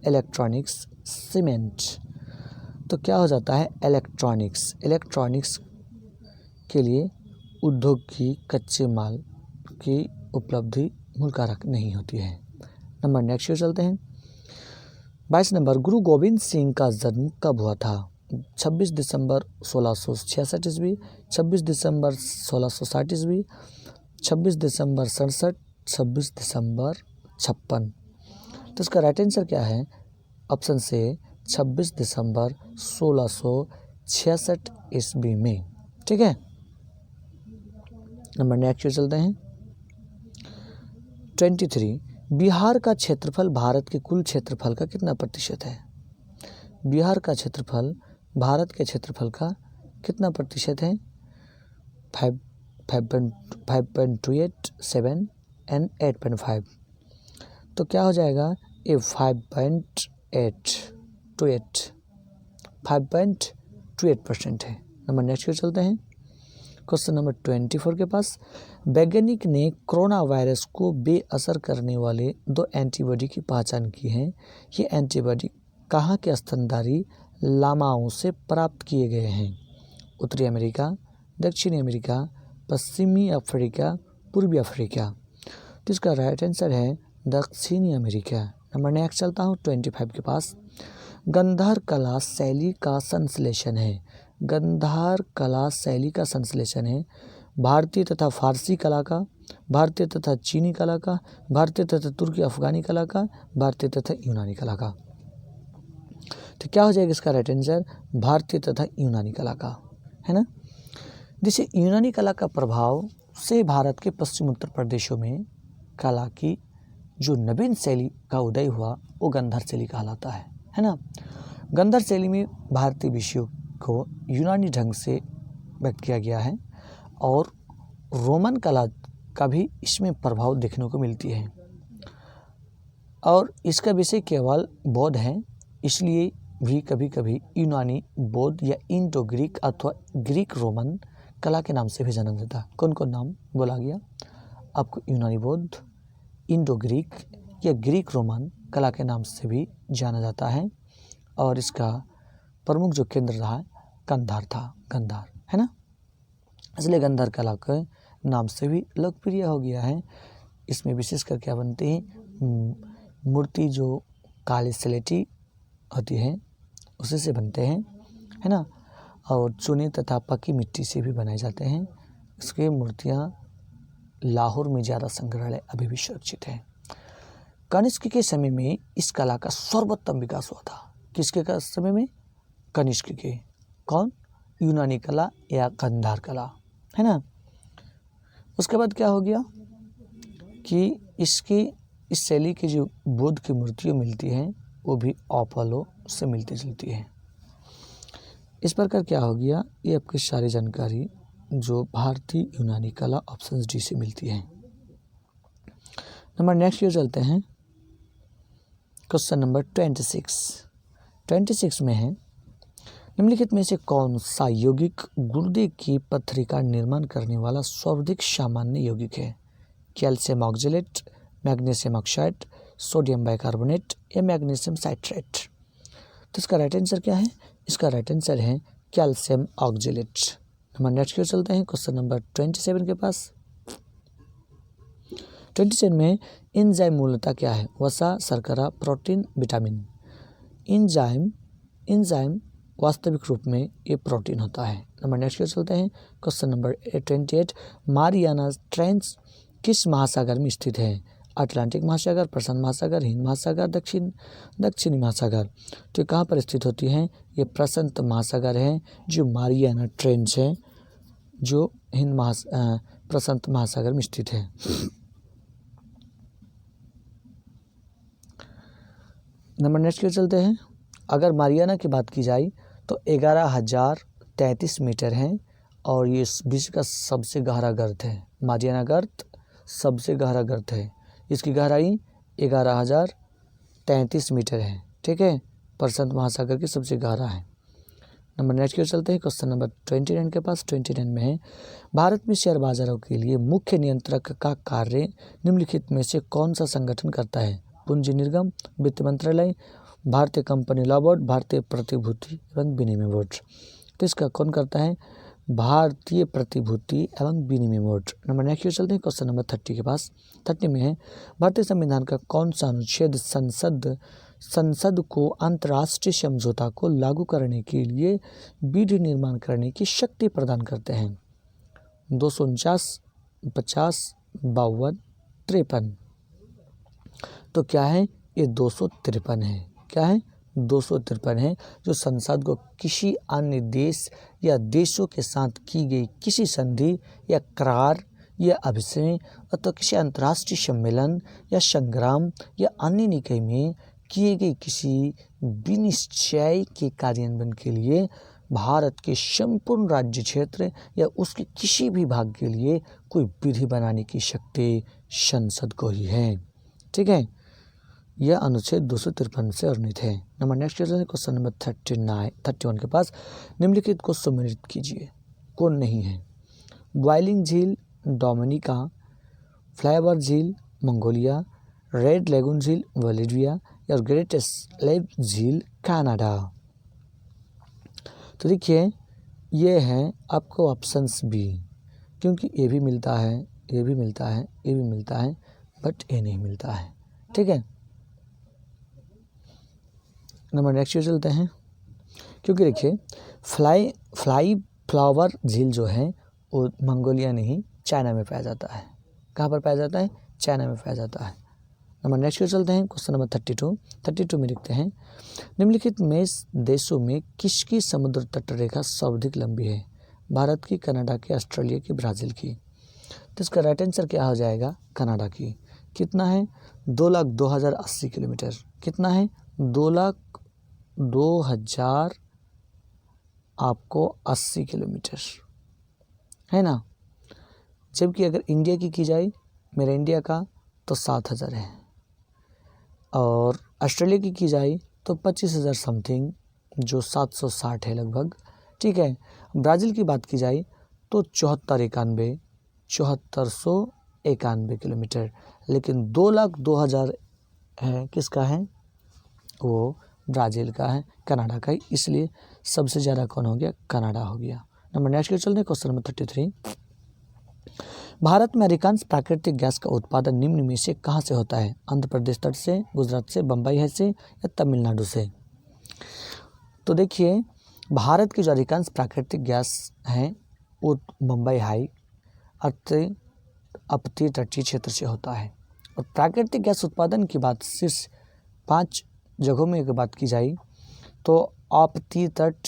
Speaker 1: इलेक्ट्रॉनिक्स, सीमेंट। तो क्या हो जाता है, इलेक्ट्रॉनिक्स के लिए उद्योग की कच्चे माल की उपलब्धि मूल कारक नहीं होती है। नंबर नेक्स्ट की ओर चलते हैं। 22 नंबर, गुरु गोविंद सिंह का जन्म कब हुआ था, 26 दिसंबर 1666 ईस्वी, 26 दिसंबर 1660 ईस्वी, 26 दिसंबर 67, 26 दिसंबर 56। तो इसका राइट आंसर क्या है, ऑप्शन से 26 दिसंबर 1666 ईस्वी में, ठीक है। नंबर नेक्स्ट चलते हैं। 23, बिहार का क्षेत्रफल भारत के कुल क्षेत्रफल का कितना प्रतिशत है, बिहार का क्षेत्रफल भारत के क्षेत्रफल का कितना प्रतिशत है, 5.28, 7 एंड 8.5। तो क्या हो जाएगा, ये 5.28% है। नंबर नेक्स्ट की चलते हैं क्वेश्चन नंबर 24 के पास। वैज्ञानिक ने कोरोना वायरस को बेअसर करने वाले 2 एंटीबॉडी की पहचान की है। ये एंटीबॉडी कहाँ के स्तनधारी लामाओं से प्राप्त किए गए हैं? उत्तरी अमेरिका, दक्षिणी अमेरिका, पश्चिमी अफ्रीका, पूर्वी अफ्रीका। तो इसका राइट आंसर है दक्षिणी अमेरिका। नंबर नेक्स्ट चलता हूँ 25 के पास। गंधार कला शैली का संश्लेषण है। गंधार कला शैली का संश्लेषण है भारतीय तथा फारसी कला का, भारतीय तथा चीनी कला का, भारतीय तथा तुर्की अफगानी कला का, भारतीय तथा यूनानी कला का। तो क्या हो जाएगा इसका राइट आंसर, भारतीय तथा यूनानी कला का, है ना। जैसे यूनानी कला का प्रभाव से भारत के पश्चिम उत्तर प्रदेशों में कला की जो नवीन शैली का उदय हुआ वो गंधार शैली कहलाता है ना। गंधार शैली में भारतीय विषयों को यूनानी ढंग से व्यक्त किया गया है और रोमन कला का भी इसमें प्रभाव देखने को मिलती है और इसका विषय केवल बौद्ध है, इसलिए भी कभी कभी यूनानी बौद्ध या इंडो ग्रीक अथवा ग्रीक रोमन कला के नाम से भी जाना जाता है। कौन कौन नाम बोला गया आपको? यूनानी बौद्ध, इंडो ग्रीक या ग्रीक रोमन कला के नाम से भी जाना जाता है और इसका प्रमुख जो केंद्र रहा गंधार था, गंधार, है ना। इसलिए गंधार कला के नाम से भी लोकप्रिय हो गया है। इसमें विशेषकर क्या बनते हैं, मूर्ति जो काली स्लेटी होती है उसी से बनते हैं, है ना, और चूने तथा पक्की मिट्टी से भी बनाए जाते हैं। इसकी मूर्तियाँ लाहौर में ज़्यादा संग्रहालय अभी भी सुरक्षित है। कनिष्क के समय में इस कला का सर्वोत्तम विकास हुआ था। किसके का समय में? कनिष्क के। कौन? यूनानी कला या गंधार कला, है ना। उसके बाद क्या हो गया कि इस शैली की जो बुद्ध की मूर्तियाँ मिलती हैं वो भी अपोलो से मिलती जुलती है। इस प्रकार क्या हो गया, ये आपकी सारी जानकारी जो भारतीय यूनानी कला ऑप्शन डी से मिलती है। नंबर नेक्स्ट ये चलते हैं क्वेश्चन नंबर 26 में है, निम्नलिखित में से कौन सा यौगिक गुर्दे की पथरी का निर्माण करने वाला सर्वाधिक सामान्य यौगिक है? Calcium oxalate, magnesium oxide, sodium bicarbonate या मैग्नीशियम साइट्रेट। तो इसका राइट आंसर क्या है? इसका राइट आंसर है कैल्शियम ऑक्जेलेट। नंबर नेक्स्ट की चलते हैं क्वेश्चन नंबर 27 के पास। 27 में एंजाइम मूलतः क्या है? वसा, शर्करा, प्रोटीन, विटामिन। एंजाइम वास्तविक रूप में ये प्रोटीन होता है। नंबर नेक्स्ट की चलते हैं क्वेश्चन नंबर 28, मारियाना ट्रेंच किस महासागर में स्थित है? अटलांटिक महासागर, प्रशांत महासागर, हिंद महासागर, दक्षिणी महासागर। तो कहाँ पर स्थित होती हैं? ये प्रशांत महासागर है जो मारियाना ट्रेंच है जो प्रशांत महासागर में स्थित है। नंबर नेक्स्ट के चलते हैं। अगर मारियाना की बात की जाए तो 11,033 मीटर है और ये विश्व का सबसे गहरा गर्त है। मारियाना गर्त सबसे गहरा गर्त है, इसकी गहराई 11,033 मीटर है, ठीक है। प्रशांत महासागर की सबसे गहरा है। नंबर नेक्स्ट की चलते हैं क्वेश्चन नंबर 29 के पास। 29 में है, भारत में शेयर बाजारों के लिए मुख्य नियंत्रक का कार्य निम्नलिखित में से कौन सा संगठन करता है? पूंजी निगम, वित्त मंत्रालय, भारतीय कंपनी लॉ बोर्ड, भारतीय प्रतिभूति एवं विनिमय बोर्ड। तो इसका कौन करता है? भारतीय प्रतिभूति एवं विनिमय बोर्ड। नंबर नेक्स्ट चलते हैं क्वेश्चन नंबर 30 के पास। 30 में है, भारतीय संविधान का कौन सा अनुच्छेद संसद को अंतर्राष्ट्रीय समझौता को लागू करने के लिए विधि निर्माण करने की शक्ति प्रदान करते हैं? 249, 50, 52, 53। तो क्या है? ये 253 है। क्या है? 253 है, जो संसद को किसी अन्य देश या देशों के साथ की गई किसी संधि या करार या अभिषेक अथवा किसी अंतर्राष्ट्रीय सम्मेलन या संग्राम या अन्य निकाय में किए गए किसी विनिश्चय के कार्यान्वयन के लिए भारत के संपूर्ण राज्य क्षेत्र या उसके किसी भी भाग के लिए कोई विधि बनाने की शक्ति संसद को ही है। ठीक है, यह अनुच्छेद 253 से वर्णित है। नंबर नेक्स्ट क्वेश्चन नंबर 31 के पास निम्नलिखित को सम्मिलित कीजिए, कौन नहीं है? बॉइलिंग झील डोमिनिका, फ्लाईओवर झील मंगोलिया, रेड लेगून झील बोलिविया या ग्रेट स्लेव झील कनाडा। तो देखिए ये है आपको ऑप्शंस बी, क्योंकि ये भी मिलता है, ये भी मिलता है, ये भी मिलता है, बट ये नहीं मिलता है। ठीक है, नंबर नेक्स्ट चलते हैं। क्योंकि देखिए फ्लाई फ्लावर झील जो है वो मंगोलिया नहीं चाइना में पाया जाता है। कहाँ पर पाया जाता है? चाइना में पाया जाता है। नंबर नेक्स्ट चलते हैं। क्वेश्चन नंबर 32 में लिखते हैं निम्नलिखित में देशों में किसकी समुद्र तट रेखा सर्वाधिक लंबी है? भारत की, कनाडा की, ऑस्ट्रेलिया की, ब्राज़ील की। तो इसका राइट आंसर क्या हो जाएगा? कनाडा की। कितना है? 2,02,080 किलोमीटर। कितना है? 2,02,000 आपको 80 किलोमीटर है ना। जबकि अगर इंडिया की जाए, मेरा इंडिया का, तो 7,000 है, और ऑस्ट्रेलिया की जाए तो 25,000 समथिंग, जो 760 है लगभग। ठीक है, ब्राज़ील की बात की जाए तो 7491 किलोमीटर, लेकिन 2,02,000 है किसका है? वो ब्राज़ील का है, कनाडा का ही, इसलिए सबसे ज़्यादा कौन हो गया? कनाडा हो गया। नंबर नेक्स्ट के चलते हैं। क्वेश्चन नंबर 33 भारत में अधिकांश प्राकृतिक गैस का उत्पादन निम्न में से कहाँ से होता है? आंध्र प्रदेश तट से, गुजरात से, बम्बई है से या तमिलनाडु से? तो देखिए भारत की जो अधिकांश प्राकृतिक गैस हैं वो बम्बई हाई अपतटीय तटीय क्षेत्र से होता है। और प्राकृतिक गैस उत्पादन की बात सिर्फ 5 जगहों में अगर बात की जाए तो अपतटीय तट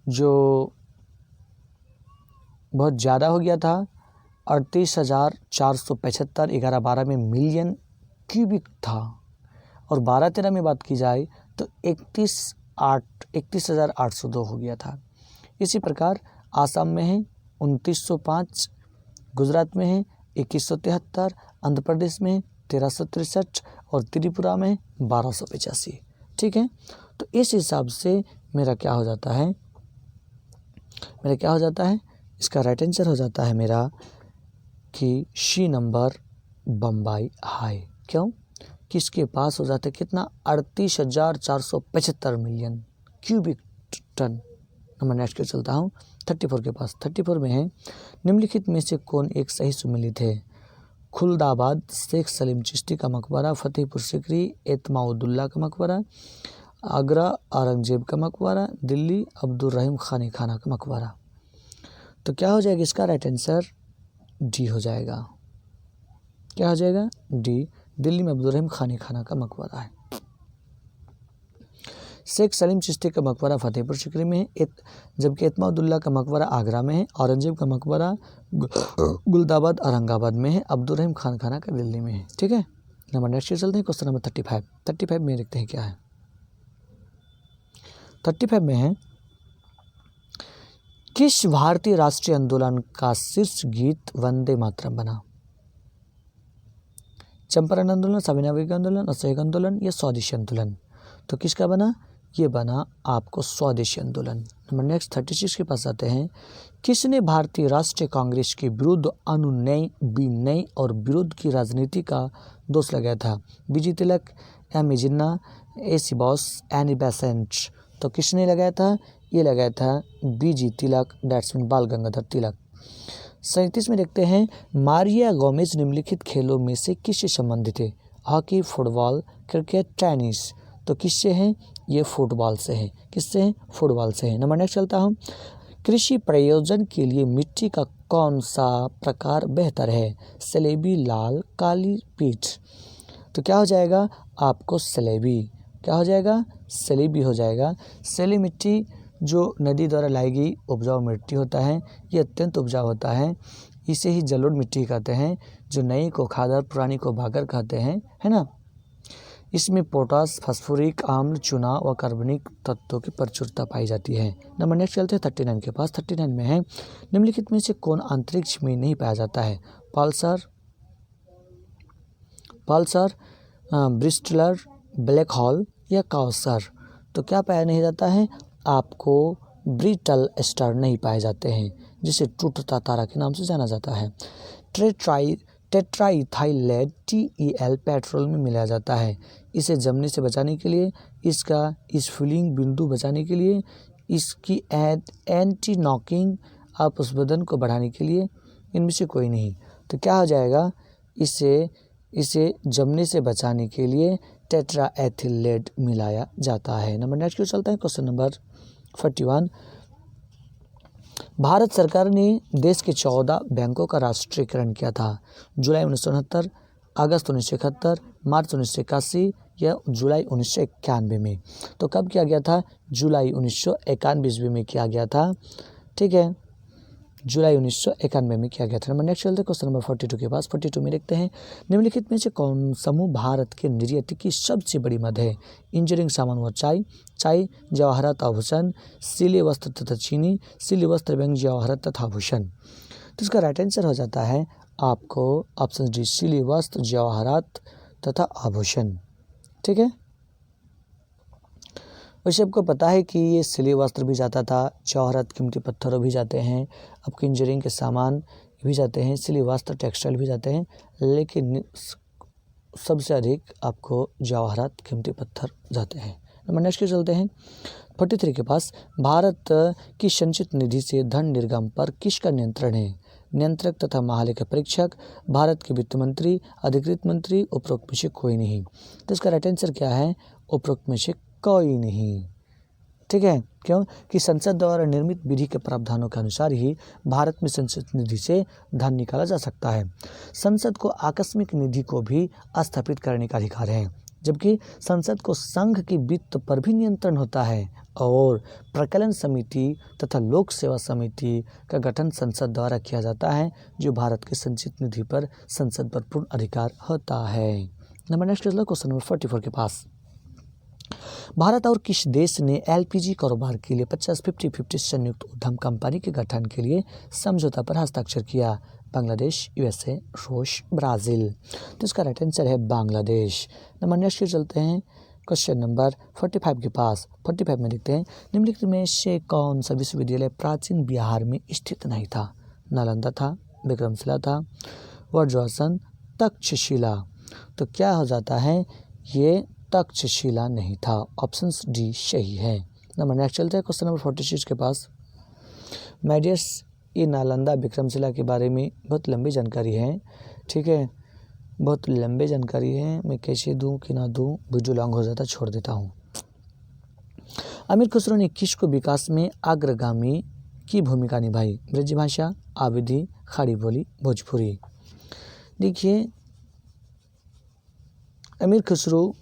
Speaker 1: जो बहुत ज़्यादा हो गया था 38,475 11-12 में मिलियन क्यूबिक था, और 12-13 में बात की जाए तो 31,802 हो गया था। इसी प्रकार आसाम में है 2905, गुजरात में है 2173, आंध्र प्रदेश में 1363 और त्रिपुरा में 1285। ठीक है, तो इस हिसाब से मेरा क्या हो जाता है? इसका राइट आंसर हो जाता है मेरा कि सी नंबर बम्बई हाई। क्यों? किसके पास हो जाता है? कितना? 38,475 million cubic tonne. Number next के चलता हूँ 34 के पास। 34 में है निम्नलिखित में से कौन एक सही सुमेलित है? खुलदाबाद शेख सलीम चिश्ती का मकबरा, फतेहपुर सिकरी एतमाउद्दौला का मकबरा, आगरा औरंगजेब का मकबरा, दिल्ली अब्दुल रहीम खान खाना का मकबरा। तो क्या हो जाएगा इसका राइट आंसर? डी हो जाएगा। क्या हो जाएगा? डी, दिल्ली में अब्दुल रहीम खाना का मकबरा है। शेख सलीम चिश्ती का मकबरा फतेहपुर सिकरी में है, जबकि एतमाउद्दौला का मकबरा आगरा में है, औरंगजेब का मकबरा गुलदाबाद औरंगाबाद में है, अब्दुल रहीम खाना का दिल्ली में है। ठीक है, नंबर नेक्स्ट चलते हैं। क्वेश्चन नंबर 35 में देखते हैं क्या है। 35 में है किस भारतीय राष्ट्रीय आंदोलन का शीर्ष गीत वंदे मातरम बना? चंपारण आंदोलन, सविनायक आंदोलन, असहयोग आंदोलन या स्वदेशी आंदोलन? तो किसका बना? ये बना आपको स्वदेशी आंदोलन। नंबर नेक्स्ट 36 के पास आते हैं। किसने भारतीय राष्ट्रीय कांग्रेस के विरुद्ध अनुनय, विनय और विरोध की राजनीति का दोष लगाया था? बीजी तिलक, एम जिन्ना, ए.सी. Bose, Annie Besant? तो किसने लगाया था? ये लगाया था बीजी तिलक, दैट्स मीन बाल गंगाधर तिलक। 37 में देखते हैं मारिया गोमेज निम्नलिखित खेलों में से किससे संबंधित है? Hockey, football, cricket, tennis? तो किससे हैं? ये फुटबॉल से है। किससे है? फुटबॉल से है। नंबर नेक्स्ट चलता हूँ। कृषि प्रयोजन के लिए मिट्टी का कौन सा प्रकार बेहतर है? सलेबी, लाल, काली, पीठ? तो क्या हो जाएगा आपको? सलेबी। क्या हो जाएगा? सलेबी हो जाएगा। सलेबी मिट्टी जो नदी द्वारा लाई गई उपजाऊ मिट्टी होता है, ये अत्यंत उपजाऊ होता है। इसे ही जलोढ़ मिट्टी कहते हैं, जो नई को खादर पुरानी को भागर कहते हैं, है ना। इसमें पोटास, फास्फोरिक आम्ल, चूना व कार्बनिक तत्वों की प्रचुरता पाई जाती है। नंबर नेक्स्ट चलते हैं 39 के पास। 39 में है, निम्नलिखित में से कौन अंतरिक्ष में नहीं पाया जाता है? पल्सर, ब्रिस्टलर, ब्लैक होल या काउसर। तो क्या पाया नहीं जाता है? आपको ब्रिटल स्टार नहीं पाए जाते हैं, जिसे टूटता तारा के नाम से जाना जाता है। टेट्राइथाइलेट TeL पेट्रोल में मिलाया जाता है। इसे जमने से बचाने के लिए, इसका फिलिंग बिंदु बचाने के लिए, इसकी एंटी नॉकिंग अपस्बदन को बढ़ाने के लिए, इनमें से कोई नहीं। तो क्या हो जाएगा? इसे जमने से बचाने के लिए टेट्राएथिलेट मिलाया जाता है। नंबर नेक्स्ट क्यों चलता है क्वेश्चन नंबर 41। भारत सरकार ने देश के 14 बैंकों का राष्ट्रीयकरण किया था। जुलाई 1969, अगस्त 1971, मार्च 1981 या जुलाई 1991 में। तो कब किया गया था? जुलाई 1991 में किया गया था। ठीक है, जुलाई 1991 में किया गया था। नंबर नेक्स्ट चलते हैं क्वेश्चन नंबर 42 के पास। 42 में देखते हैं, निम्नलिखित में से कौन समूह भारत के निर्यात की सबसे बड़ी मद है? इंजीनियरिंग सामान व चाय, जवाहरात आभूषण, सिले वस्त्र तथा चीनी, सिले वस्त्र व्यंग, जवाहरात तथा आभूषण। तो इसका राइट आंसर हो जाता है आपको ऑप्शन डी, सिले वस्त्र, जवाहरात तथा आभूषण। ठीक है, वैसे आपको पता है कि ये सिले वस्त्र भी जाता था, जवाहरात कीमती पत्थरों भी जाते हैं, आपके इंजीनियरिंग के सामान भी जाते हैं, सिले वस्त्र टेक्सटाइल भी जाते हैं, लेकिन सबसे अधिक आपको जवाहरात कीमती पत्थर जाते हैं। नंबर नेक्स्ट के चलते हैं 43 के पास। भारत की संचित निधि से धन निर्गम पर किसका नियंत्रण है? नियंत्रक तथा महालेखा परीक्षक, भारत के वित्त मंत्री, अधिकृत मंत्री, उपरोक्त में से कोई नहीं। तो इसका राइट आंसर क्या है? उपरोक्त में से कोई नहीं। ठीक है, क्यों कि संसद द्वारा निर्मित विधि के प्रावधानों के अनुसार ही भारत में संचित निधि से धन निकाला जा सकता है। संसद को आकस्मिक निधि को भी स्थापित करने का अधिकार है, जबकि संसद को संघ की वित्त पर भी नियंत्रण होता है और प्रकलन समिति तथा लोक सेवा समिति का गठन संसद द्वारा किया जाता है, जो भारत के संचित निधि पर संसद पर पूर्ण अधिकार होता है। नंबर नेक्स्ट क्वेश्चन नंबर 44 के पास। भारत और किस देश ने LPG कारोबार के लिए 50-50 संयुक्त उद्यम कंपनी के गठन के लिए समझौता पर हस्ताक्षर किया? बांग्लादेश, USA, रूस, ब्राज़ील। तो इसका राइट आंसर है बांग्लादेश। नंबर नेक्स्ट चलते हैं क्वेश्चन नंबर 45 के पास। 45 में देखते हैं, निम्नलिखित में से कौन सा विश्वविद्यालय प्राचीन बिहार में स्थित नहीं था? नालंदा था, विक्रमशिला था, वज्रआसन, तक्षशिला। तो क्या हो जाता है? ये तक्षशिला नहीं था। ऑप्शन डी सही है। नंबर नेक्स्ट चलते हैं क्वेश्चन नंबर 46 के पास। मैडियस, ये नालंदा विक्रमशिला के बारे में बहुत लंबी जानकारी है। ठीक है, बहुत लंबी जानकारी है, मैं कैसे दूं कि ना दूं, वीडियो लॉन्ग हो जाता, छोड़ देता हूं। अमीर खुसरो ने किसको विकास में अग्रगामी की भूमिका निभाई? ब्रजभाषा, अवधी, खड़ी बोली, भोजपुरी। देखिए, अमीर खुसरो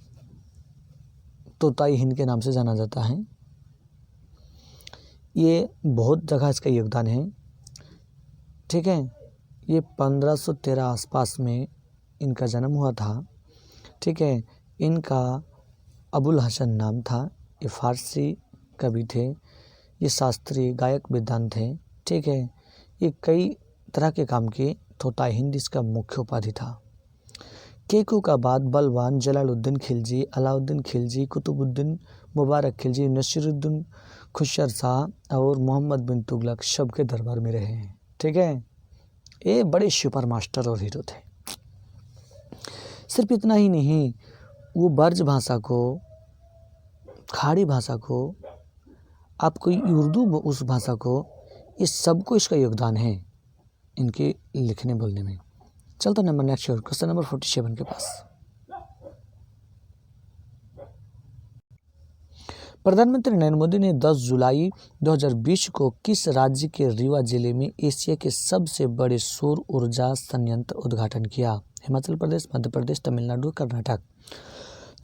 Speaker 1: तोताई हिंद के नाम से जाना जाता है। ये बहुत जगह इसका योगदान है। ठीक है, ये 1513 आसपास में इनका जन्म हुआ था। ठीक है, इनका अबुल हसन नाम था। ये फारसी कवि थे, ये शास्त्रीय गायक विद्वान थे। ठीक है, ये कई तरह के काम किए। तोताई हिंद इसका मुख्य उपाधि था। केकू का बाद बलवान, जलालुद्दीन खिलजी, अलाउद्दीन खिलजी, कुतुबुद्दीन मुबारक खिलजी, नसीरुद्दीन खुसर शाह और मोहम्मद बिन तुगलक सबके दरबार में रहे हैं। ठीक है, ये बड़े सुपर मास्टर और हीरो थे। सिर्फ इतना ही नहीं, वो ब्रज भाषा को, खाड़ी भाषा को, आपको उर्दू उस भाषा को, इस सबको इसका योगदान है इनके लिखने बोलने में। चलता नंबर नेक्स्ट क्वेश्चन नंबर 47 के पास। प्रधानमंत्री नरेंद्र मोदी ने 10 जुलाई 2020 को किस राज्य के रीवा जिले में एशिया के सबसे बड़े सौर ऊर्जा संयंत्र उद्घाटन किया? हिमाचल प्रदेश, मध्य प्रदेश, तमिलनाडु, कर्नाटक।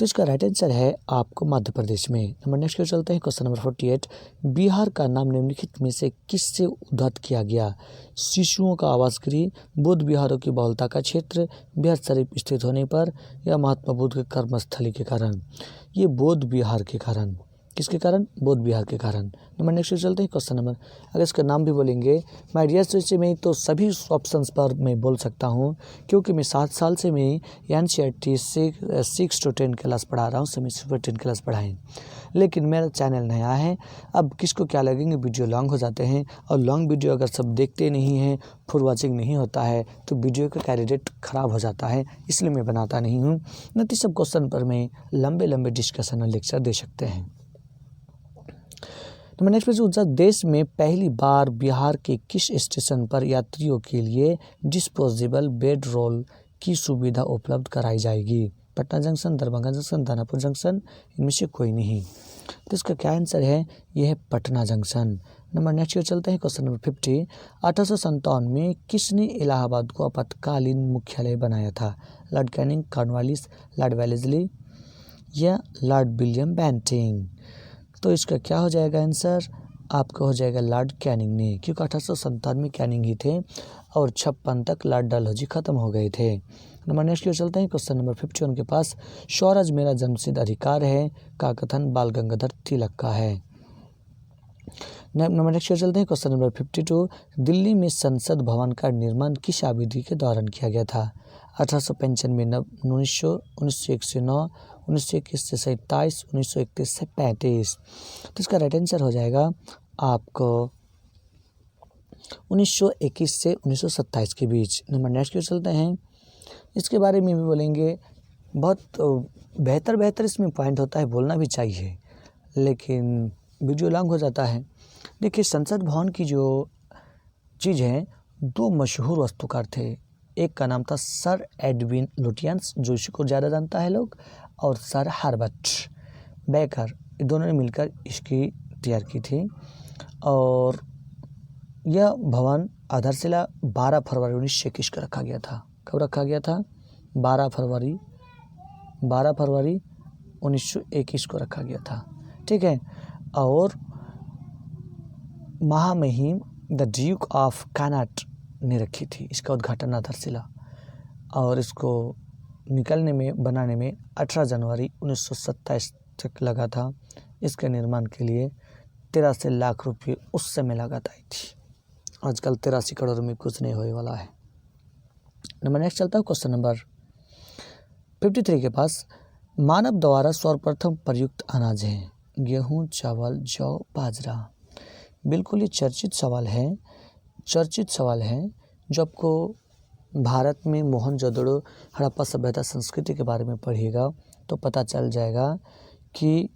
Speaker 1: तो इसका राइट आंसर है आपको मध्य प्रदेश में। नंबर नेक्स्ट की ओर चलते हैं। क्वेश्चन नंबर 48, बिहार का नाम निम्नलिखित में से किससे उद्धृत किया गया? शिशुओं का आवास गृह, बुद्ध विहारों की बहुलता का क्षेत्र, बिहार शरीफ स्थित होने पर, या महात्मा बुद्ध के कर्मस्थली के कारण? ये बौद्ध विहार के कारण। किसके कारण? बौद्ध विहार के कारण। नंबर नेक्स्ट चलते हैं। क्वेश्चन नंबर, अगर इसका नाम भी बोलेंगे माय डियर, से मैं तो सभी ऑप्शंस पर मैं बोल सकता हूँ, क्योंकि मैं 7 साल से मैं NCERT से 6 to 10 क्लास पढ़ा रहा हूँ, सेमी सुपर 10 क्लास पढ़ाएँ, लेकिन मेरा चैनल नया है। अब किसको क्या लगेंगे, वीडियो लॉन्ग हो जाते हैं, और लॉन्ग वीडियो अगर सब देखते नहीं हैं, फुल वॉचिंग नहीं होता है, तो वीडियो का कैरेडिट ख़राब हो जाता है, इसलिए मैं बनाता नहीं हूँ। नहीं तो सब क्वेश्चन पर मैं लंबे डिस्कशन और लेक्चर दे सकते हैं। तो नेक्स्ट क्वेश्चन, देश में पहली बार बिहार के किस स्टेशन पर यात्रियों के लिए डिस्पोजेबल बेड रोल की सुविधा उपलब्ध कराई जाएगी? Patna junction, Darbhanga junction, Danapur junction, इनमें से कोई नहीं। तो इसका क्या आंसर है? यह है पटना जंक्शन। नंबर नेक्स्ट की चलते हैं। क्वेश्चन नंबर 50, 1857 में किसने इलाहाबाद को आपातकालीन मुख्यालय बनाया था? Lord Canning, Cornwallis, Lord Wellesley, या लॉर्ड विलियम बेंटिंग? तो इसका क्या हो जाएगा आंसर? आपका हो जाएगा लॉर्ड कैनिंग ने, क्योंकि 1857 में कैनिंग ही थे और 56 तक लॉर्ड डलहौजी खत्म हो गए थे। नंबर नेक्स्ट की चलते हैं। क्वेश्चन नंबर 51 के पास, स्वराज मेरा जन्मसिद्ध अधिकार है का कथन बाल गंगाधर तिलक का है। नंबर नेक्स्ट की चलते हैं। क्वेश्चन नंबर 52, दिल्ली में संसद भवन का निर्माण किस अवधि के दौरान किया गया था? 1895 में, 1900, 1901 से 9, 1921 से 27, 1931 से 35। तो इसका राइट आंसर हो जाएगा आपको 1921 से 1927 के बीच। नंबर नेक्स्ट की चलते हैं। इसके बारे में भी बोलेंगे, बहुत बेहतर इसमें पॉइंट होता है, बोलना भी चाहिए, लेकिन वीडियो लॉन्ग हो जाता है। देखिए, संसद भवन की जो चीज़ है, 2 मशहूर वास्तुकार थे। एक का नाम था सर एडविन लुटियंस, जो इसको ज़्यादा जानता है लोग, और सर हर्बर्ट बेकर, ये दोनों ने मिलकर इसकी तैयार की थी। और यह भवन आधारशिला 12 फरवरी 1921 को रखा गया था। कब रखा गया था? 12 फरवरी 1921 को रखा गया था। ठीक है। और महामहिम द ड्यूक ऑफ कैनाट ने रखी थी इसका उद्घाटन आधारशिला, और इसको बनाने में 18 जनवरी 1927 तक लगा था। इसके निर्माण के लिए 83 लाख रुपये उस समय लागत आई थी। आजकल 83 करोड़ में कुछ नहीं होने वाला है। नंबर नेक्स्ट चलता है। क्वेश्चन नंबर 53 के पास, मानव द्वारा सर्वप्रथम प्रयुक्त अनाज है गेहूं, चावल, जौ, बाजरा। बिल्कुल ये चर्चित सवाल है जो आपको भारत में मोहनजोदड़ो हड़प्पा सभ्यता संस्कृति के बारे में पढ़िएगा तो पता चल जाएगा कि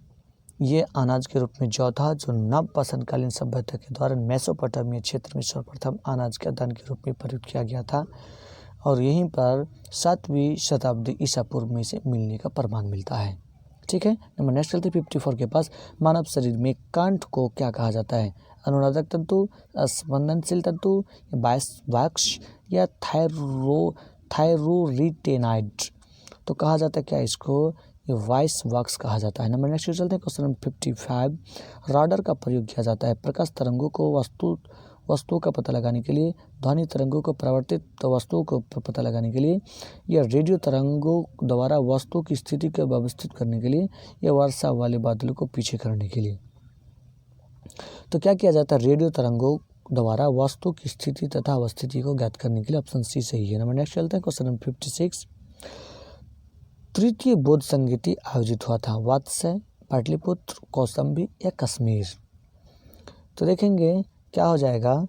Speaker 1: ये अनाज के रूप में जौ था, जो नवपाषाणकालीन सभ्यता के द्वारा मेसोपोटामिया क्षेत्र में सर्वप्रथम अनाज के दान के रूप में प्रयुक्त किया गया था, और यहीं पर 7वीं शताब्दी ईसा पूर्व में से मिलने का प्रमाण मिलता है। ठीक है। नंबर नेक्स्ट चलते 54 के पास, मानव शरीर में कंठ को क्या कहा जाता है? अनुनादक तंतु, स्पंदनशील तंतु, वाक्स, या थायरोरिटेनाइड। तो कहा जाता है क्या इसको? ये वॉइस वॉक्स कहा जाता है। नंबर नेक्स्ट चलते हैं। क्वेश्चन नंबर 55, राडार का प्रयोग किया जाता है प्रकाश तरंगों को वस्तुओं का पता लगाने के लिए, ध्वनि तरंगों को परावर्तित वस्तुओं को पता लगाने के लिए, या रेडियो तरंगों द्वारा वस्तुओं की स्थिति को व्यवस्थित करने के लिए, या वर्षा वाले बादलों को पीछे करने के लिए? तो क्या किया जाता है? रेडियो तरंगों द्वारा वस्तु की स्थिति तथा अवस्थिति को ज्ञात करने के लिए। ऑप्शन सी सही है। नंबर नेक्स्ट चलते हैं। क्वेश्चन नंबर 56, तृतीय बौद्ध संगीति आयोजित हुआ था वात्स्य, पाटलिपुत्र, कौशाम्बी, या कश्मीर? तो देखेंगे क्या हो जाएगा।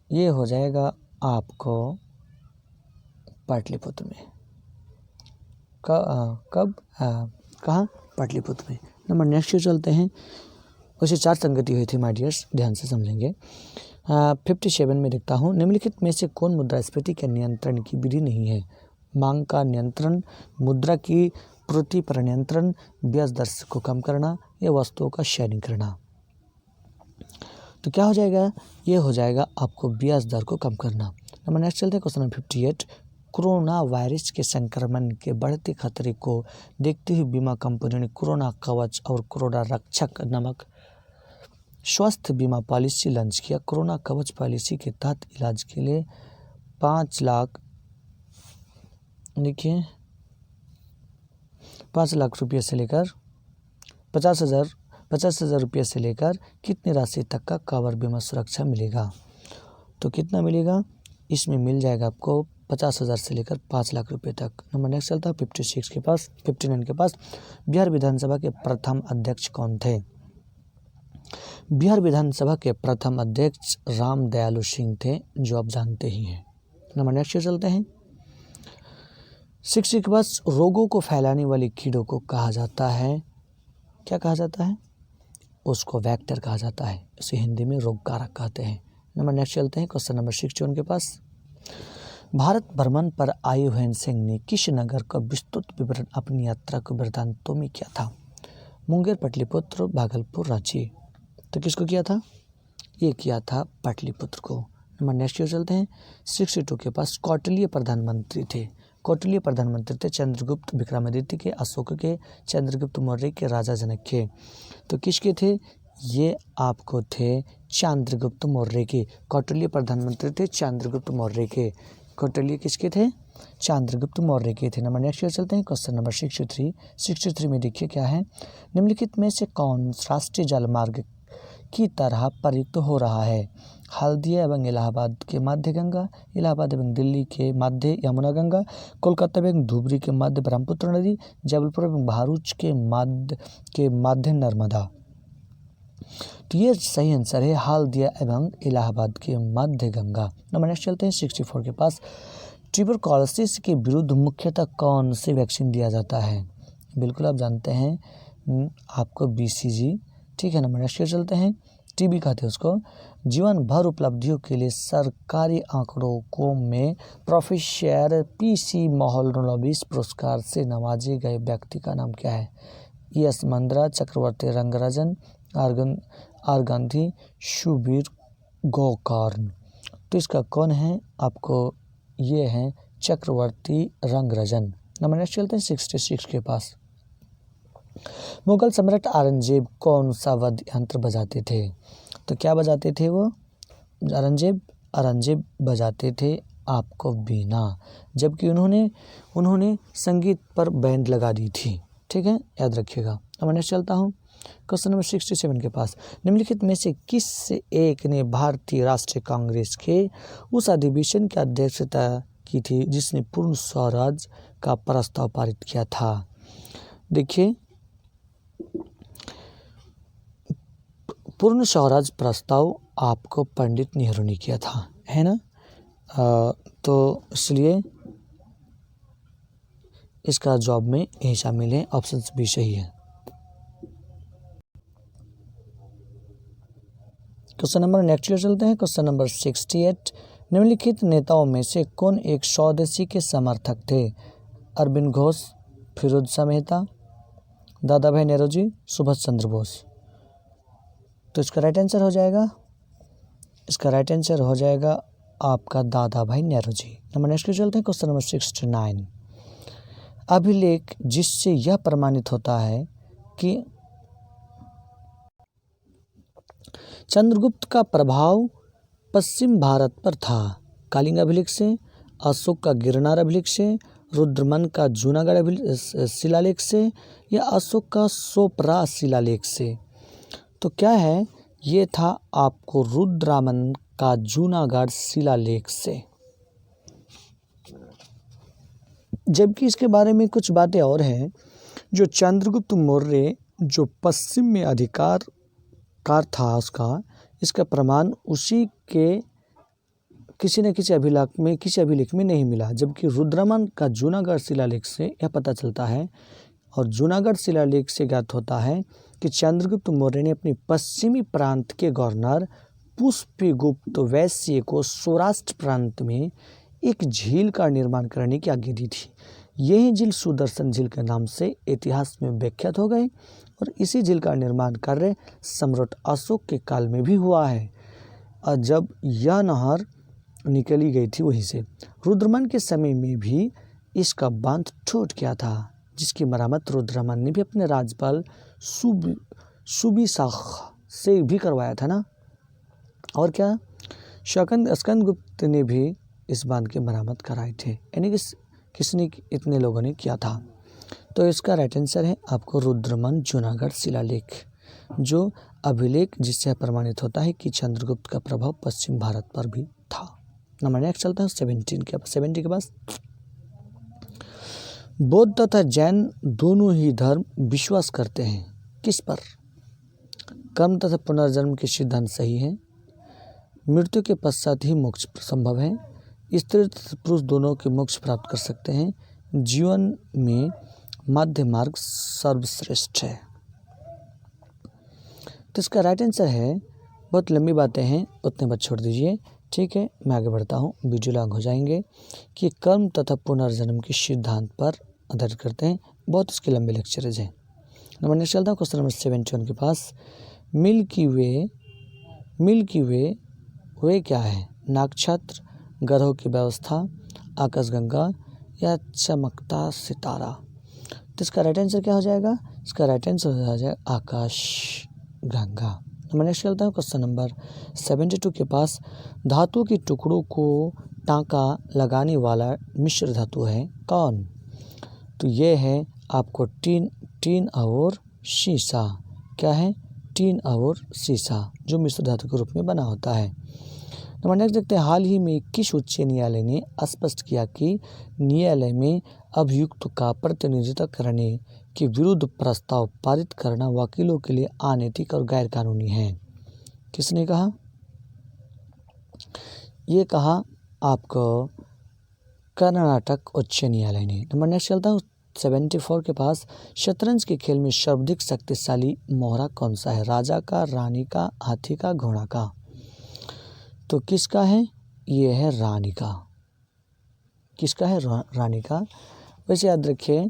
Speaker 1: ये हो जाएगा आपको पाटलिपुत्र में। कब कहाँ? पाटलिपुत्र में। नंबर नेक्स्ट चलते हैं। वैसे 4 संगति हुई थी माय डियर्स, ध्यान से समझेंगे। 57 में देखता हूँ, निम्नलिखित में से कौन मुद्रास्फीति के नियंत्रण की विधि नहीं है? मांग का नियंत्रण, मुद्रा की प्रति पर नियंत्रण, ब्याज दर को कम करना, या वस्तुओं का शेयरिंग करना? तो क्या हो जाएगा? ये हो जाएगा आपको ब्याज दर को कम करना। नंबर नेक्स्ट चलते हैं। क्वेश्चन नंबर 58, कोरोना वायरस के संक्रमण के बढ़ते खतरे को देखते हुए बीमा कंपनियों ने कोरोना कवच और कोरोना रक्षक नामक स्वास्थ्य बीमा पॉलिसी लॉन्च किया। कोरोना कवच पॉलिसी के तहत इलाज के लिए 5 लाख देखिए 5 लाख रुपये से लेकर 50,000 रुपये से लेकर कितनी राशि तक का कवर बीमा सुरक्षा मिलेगा। तो कितना मिलेगा, इसमें मिल जाएगा आपको 50,000 से लेकर 5 लाख रुपए तक। नंबर नेक्स्ट चलता है 59 के पास बिहार विधानसभा के प्रथम अध्यक्ष कौन थे। बिहार विधानसभा के प्रथम अध्यक्ष राम दयालु सिंह थे, जो आप जानते ही हैं। नंबर नेक्स्ट चलते हैं 60 के पास रोगों को फैलाने वाले कीड़ों को कहा जाता है, क्या कहा जाता है, उसको वेक्टर कहा जाता है, इसे हिंदी में रोगकारक कहते हैं। नंबर नेक्स्ट चलते हैं क्वेश्चन नंबर 61 के पास भारत भ्रमण पर आए हुए सिंह ने किस नगर का विस्तृत विवरण अपनी यात्रा के वृत्तांतों में किया था। मुंगेर, पाटलिपुत्र, भागलपुर, रांची। तो किसको किया था, ये किया था पाटलिपुत्र को। नंबर नेक्स्ट चलते हैं 62 के पास कौटिल्य प्रधानमंत्री थे। कौटिल्य प्रधानमंत्री थे चंद्रगुप्त विक्रमादित्य के, अशोक के, चंद्रगुप्त मौर्य के, राजा जनक के। तो किसके थे, ये आपको थे चंद्रगुप्त मौर्य के। कौटिल्य प्रधानमंत्री थे चंद्रगुप्त मौर्य के। कौटिल्य किसके थे, चंद्रगुप्त मौर्य के थे। नंबर नेक्स्ट चलते हैं क्वेश्चन नंबर 63 में देखिए क्या है, निम्नलिखित में से कौन राष्ट्रीय जलमार्ग की तरह प्रयुक्त हो रहा है। हल्दिया एवं इलाहाबाद के मध्य गंगा, इलाहाबाद एवं दिल्ली के मध्य यमुना गंगा, कोलकाता एवं धुबरी के मध्य ब्रह्मपुत्र नदी, जबलपुर एवं भरूच के मध्य नर्मदा। तो ये सही आंसर है हल्दिया एवं इलाहाबाद के मध्य गंगा। नंबर नेक्स्ट चलते हैं 64 के पास ट्यूबरकुलोसिस के विरुद्ध मुख्यतः कौन से वैक्सीन दिया जाता है। बिल्कुल आप जानते हैं आपको BCG, ठीक है। नंबर नेक्स्ट चलते हैं TB कहते हैं उसको। जीवन भर उपलब्धियों के लिए सरकारी आंकड़ों को में प्रोफेसर PC मोहलनोबिस पुरस्कार से नवाजे गए व्यक्ति का नाम क्या है। ES Mandra, Chakravarty Rangarajan, R Gandhi, Subir Gokarn. तो इसका कौन है, आपको ये है चक्रवर्ती रंगराजन। नंबर नेक्स्ट चलते हैं 66 के पास मुगल सम्राट औरंगजेब कौन सा वाद्य यंत्र बजाते थे। तो क्या बजाते थे वो, औरंगजेब बजाते थे आपको बीना, जबकि उन्होंने संगीत पर बैंड लगा दी थी, ठीक है, याद रखिएगा। अब नेक्स्ट चलता हूँ क्वेश्चन नंबर 67 के पास निम्नलिखित में से किस एक ने भारतीय राष्ट्रीय कांग्रेस के उस अधिवेशन की अध्यक्षता की थी जिसने पूर्ण स्वराज का प्रस्ताव पारित किया था। देखिए पूर्ण स्वराज प्रस्ताव आपको पंडित नेहरू ने किया था, है ना। तो इसलिए इसका जवाब में यही शामिल है, ऑप्शन भी सही है। क्वेश्चन नंबर नेक्स्ट चलते हैं क्वेश्चन नंबर 68 निम्नलिखित नेताओं में से कौन एक स्वदेशी के समर्थक थे। अरविंद घोष, फिरोज शाह मेहता, दादा भाई नौरोजी, सुभाष चंद्र बोस। तो इसका राइट आंसर हो जाएगा आपका दादा भाई नौरोजी। नंबर नेक्स्ट चलते हैं क्वेश्चन नंबर 69 अभिलेख जिससे यह प्रमाणित होता है कि चंद्रगुप्त का प्रभाव पश्चिम भारत पर था। कलिंग अभिलेख से, अशोक का गिरनार अभिलेख से, रुद्रमन का जूनागढ़ शिलालेख से या अशोक का सोपरा शिलालेख से। तो क्या है, ये था आपको रुद्रमन का जूनागढ़ शिलालेख से। जबकि इसके बारे में कुछ बातें और हैं, जो चंद्रगुप्त मौर्य जो पश्चिम में अधिकार था उसका, इसका प्रमाण उसी के किसी न किसी अभिलेख में नहीं मिला। जबकि रुद्रमन का जूनागढ़ शिलालेख से यह पता चलता है और जूनागढ़ शिलालेख से ज्ञात होता है कि चंद्रगुप्त मौर्य ने अपने पश्चिमी प्रांत के गवर्नर पुष्यगुप्त वैश्य को सौराष्ट्र प्रांत में एक झील का निर्माण करने की आज्ञा दी थी। यही झील सुदर्शन झील के नाम से इतिहास में विख्यात हो गए और इसी झील का निर्माण कार्य सम्राट अशोक के काल में भी हुआ है। और जब यह नहर निकली गई थी वहीं से। रुद्रमन के समय में भी इसका बांध टूट गया था, जिसकी मरम्मत रुद्रमन ने भी अपने राज्यपाल सुबिशाख से भी करवाया था ना। और क्या, स्कंदगुप्त ने भी इस बांध की मरम्मत कराई थे, यानी कि किसने, इतने लोगों ने किया था। तो इसका राइट आंसर है आपको रुद्रमन जूनागढ़ शिलालेख, जो अभिलेख जिससे प्रमाणित होता है कि चंद्रगुप्त का प्रभाव पश्चिम भारत पर भी था। नंबर नेक्स्ट चलता है 70 के पास। बौद्ध तथा जैन दोनों ही धर्म विश्वास करते हैं किस पर? कर्म तथा पुनर्जन्म के सिद्धांत सही है, मृत्यु के पश्चात ही मोक्ष संभव है, स्त्री तथा पुरुष दोनों के मोक्ष प्राप्त कर सकते हैं, जीवन में मध्य मार्ग सर्वश्रेष्ठ है। तो इसका राइट आंसर है, बहुत लंबी बातें हैं, उतने बात छोड़ दीजिए, ठीक है। मैं आगे बढ़ता हूँ, वीडियो लॉन्ग हो जाएंगे कि कर्म तथा पुनर्जन्म के सिद्धांत पर आधारित करते हैं, बहुत इसके लंबे लेक्चरेज हैं। नंबर नेक्स्ट चलता हूँ क्वेश्चन नंबर 71 के पास। मिल्की वे क्या है? नक्षत्र, ग्रहों की व्यवस्था, आकाशगंगा या चमकता सितारा? तो इसका राइट आंसर क्या हो जाएगा? इसका राइट आंसर हो जाएगा आकाशगंगा। नंबर नेक्स्ट चलता हूँ क्वेश्चन नंबर 72 के पास। धातु के टुकड़ों को टांका लगाने वाला मिश्र धातु है कौन? तो ये है आपको टीन और शीशा। क्या है? टीन और शीशा, जो मिश्र धातु के रूप में बना होता है। नंबर नेक्स्ट देखते हैं, हाल ही में किस उच्च न्यायालय ने स्पष्ट किया कि न्यायालय में अभियुक्त का प्रतिनिधित्व करने के विरुद्ध प्रस्ताव पारित करना वकीलों के लिए अनैतिक और गैर कानूनी है? किसने कहा? ये कहा आपको कर्नाटक उच्च न्यायालय ने। नंबर नेक्स्ट चलता हूँ 74 के पास। शतरंज के खेल में सर्वाधिक शक्तिशाली मोहरा कौन सा है? राजा का, रानी का, हाथी का, घोड़ा का? तो किसका है? ये है रानी का। किसका है? रानी का। वैसे याद रखिए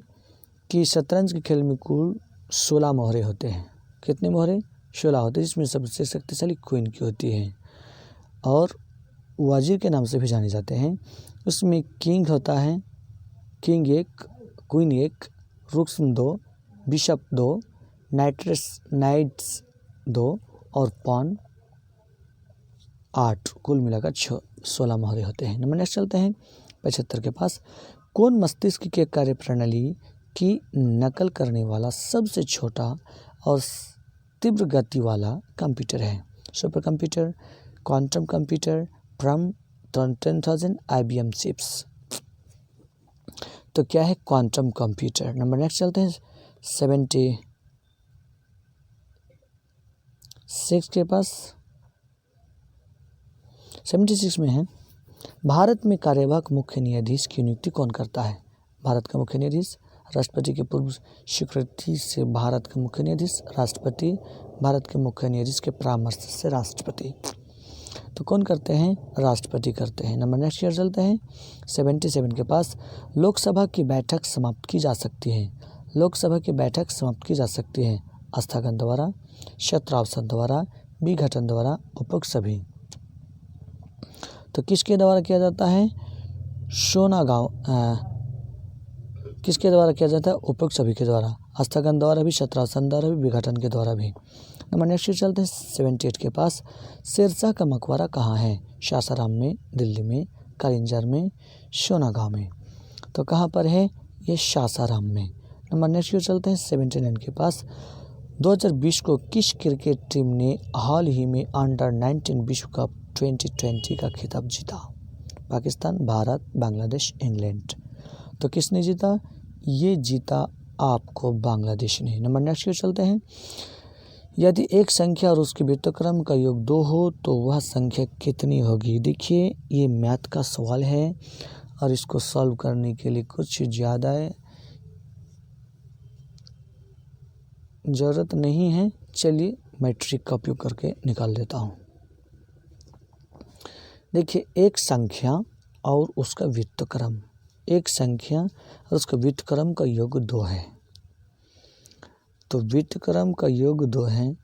Speaker 1: कि शतरंज के खेल में कुल 16 मोहरे होते हैं। कितने मोहरे? 16 होते हैं, जिसमें सबसे शक्तिशाली क्वीन की होती है और वजीर के नाम से भी जाने जाते हैं। उसमें किंग होता है, किंग 1, क्वीन 1, रुक्स 2, बिशप 2, नाइट्स 2 और पॉन 8, कुल मिलाकर 16 मोहरे होते हैं। नंबर नेक्स्ट चलते हैं 75 के पास। कौन मस्तिष्क के कार्यप्रणाली की नकल करने वाला सबसे छोटा और तीव्र गति वाला कंप्यूटर है? सुपर कंप्यूटर, क्वांटम कंप्यूटर, प्रम 10,000, IBM चिप्स? तो क्या है? Quantum computer. नंबर नेक्स्ट चलते हैं 76 के पास। 76 में है, भारत में कार्यवाहक मुख्य न्यायाधीश की नियुक्ति कौन करता है? भारत का मुख्य न्यायाधीश, राष्ट्रपति के पूर्व स्वीकृति से भारत का मुख्य न्यायाधीश, राष्ट्रपति, भारत के मुख्य न्यायाधीश के परामर्श से राष्ट्रपति? तो कौन करते हैं? राष्ट्रपति करते हैं। नंबर नेक्स्ट ईयर चलते हैं 77 के पास। लोकसभा की बैठक समाप्त की जा सकती है। लोकसभा की बैठक समाप्त की जा सकती है स्थगन द्वारा, शत्रावसान द्वारा, विघटन द्वारा, उपरोक्त सभी? तो किसके द्वारा किया जाता है? किसके द्वारा किया जाता है? उपरोक्त सभी के द्वारा, स्थगन द्वारा भी, शत्रावसान द्वारा भी, विघटन के द्वारा भी। नंबर नेक्स्ट चलते हैं 78 के पास। शेरशाह का मकबरा कहाँ है? सासाराम में, दिल्ली में, कालिंजर में, सोनागांव में? तो कहाँ पर है? ये सासाराम में। नंबर नेक्स्ट चलते हैं 79 के पास। 2020 को किस क्रिकेट टीम ने हाल ही में अंडर-19 विश्व कप 2020 का खिताब जीता? पाकिस्तान, भारत, बांग्लादेश, इंग्लैंड? तो किसने जीता? ये जीता आपको बांग्लादेश ने। नंबर नेक्स्ट चलते हैं, यदि एक संख्या और उसके व्युत्क्रम का योग 2 हो तो वह संख्या कितनी होगी? देखिए, ये मैथ का सवाल है और इसको सॉल्व करने के लिए कुछ ज़्यादा ज़रूरत नहीं है। चलिए मैं ट्रिक का उपयोग करके निकाल देता हूँ। देखिए, एक संख्या और उसका व्युत्क्रम, एक संख्या और उसका व्युत्क्रम का योग 2 है। तो व्युत्क्रम का योग 2 है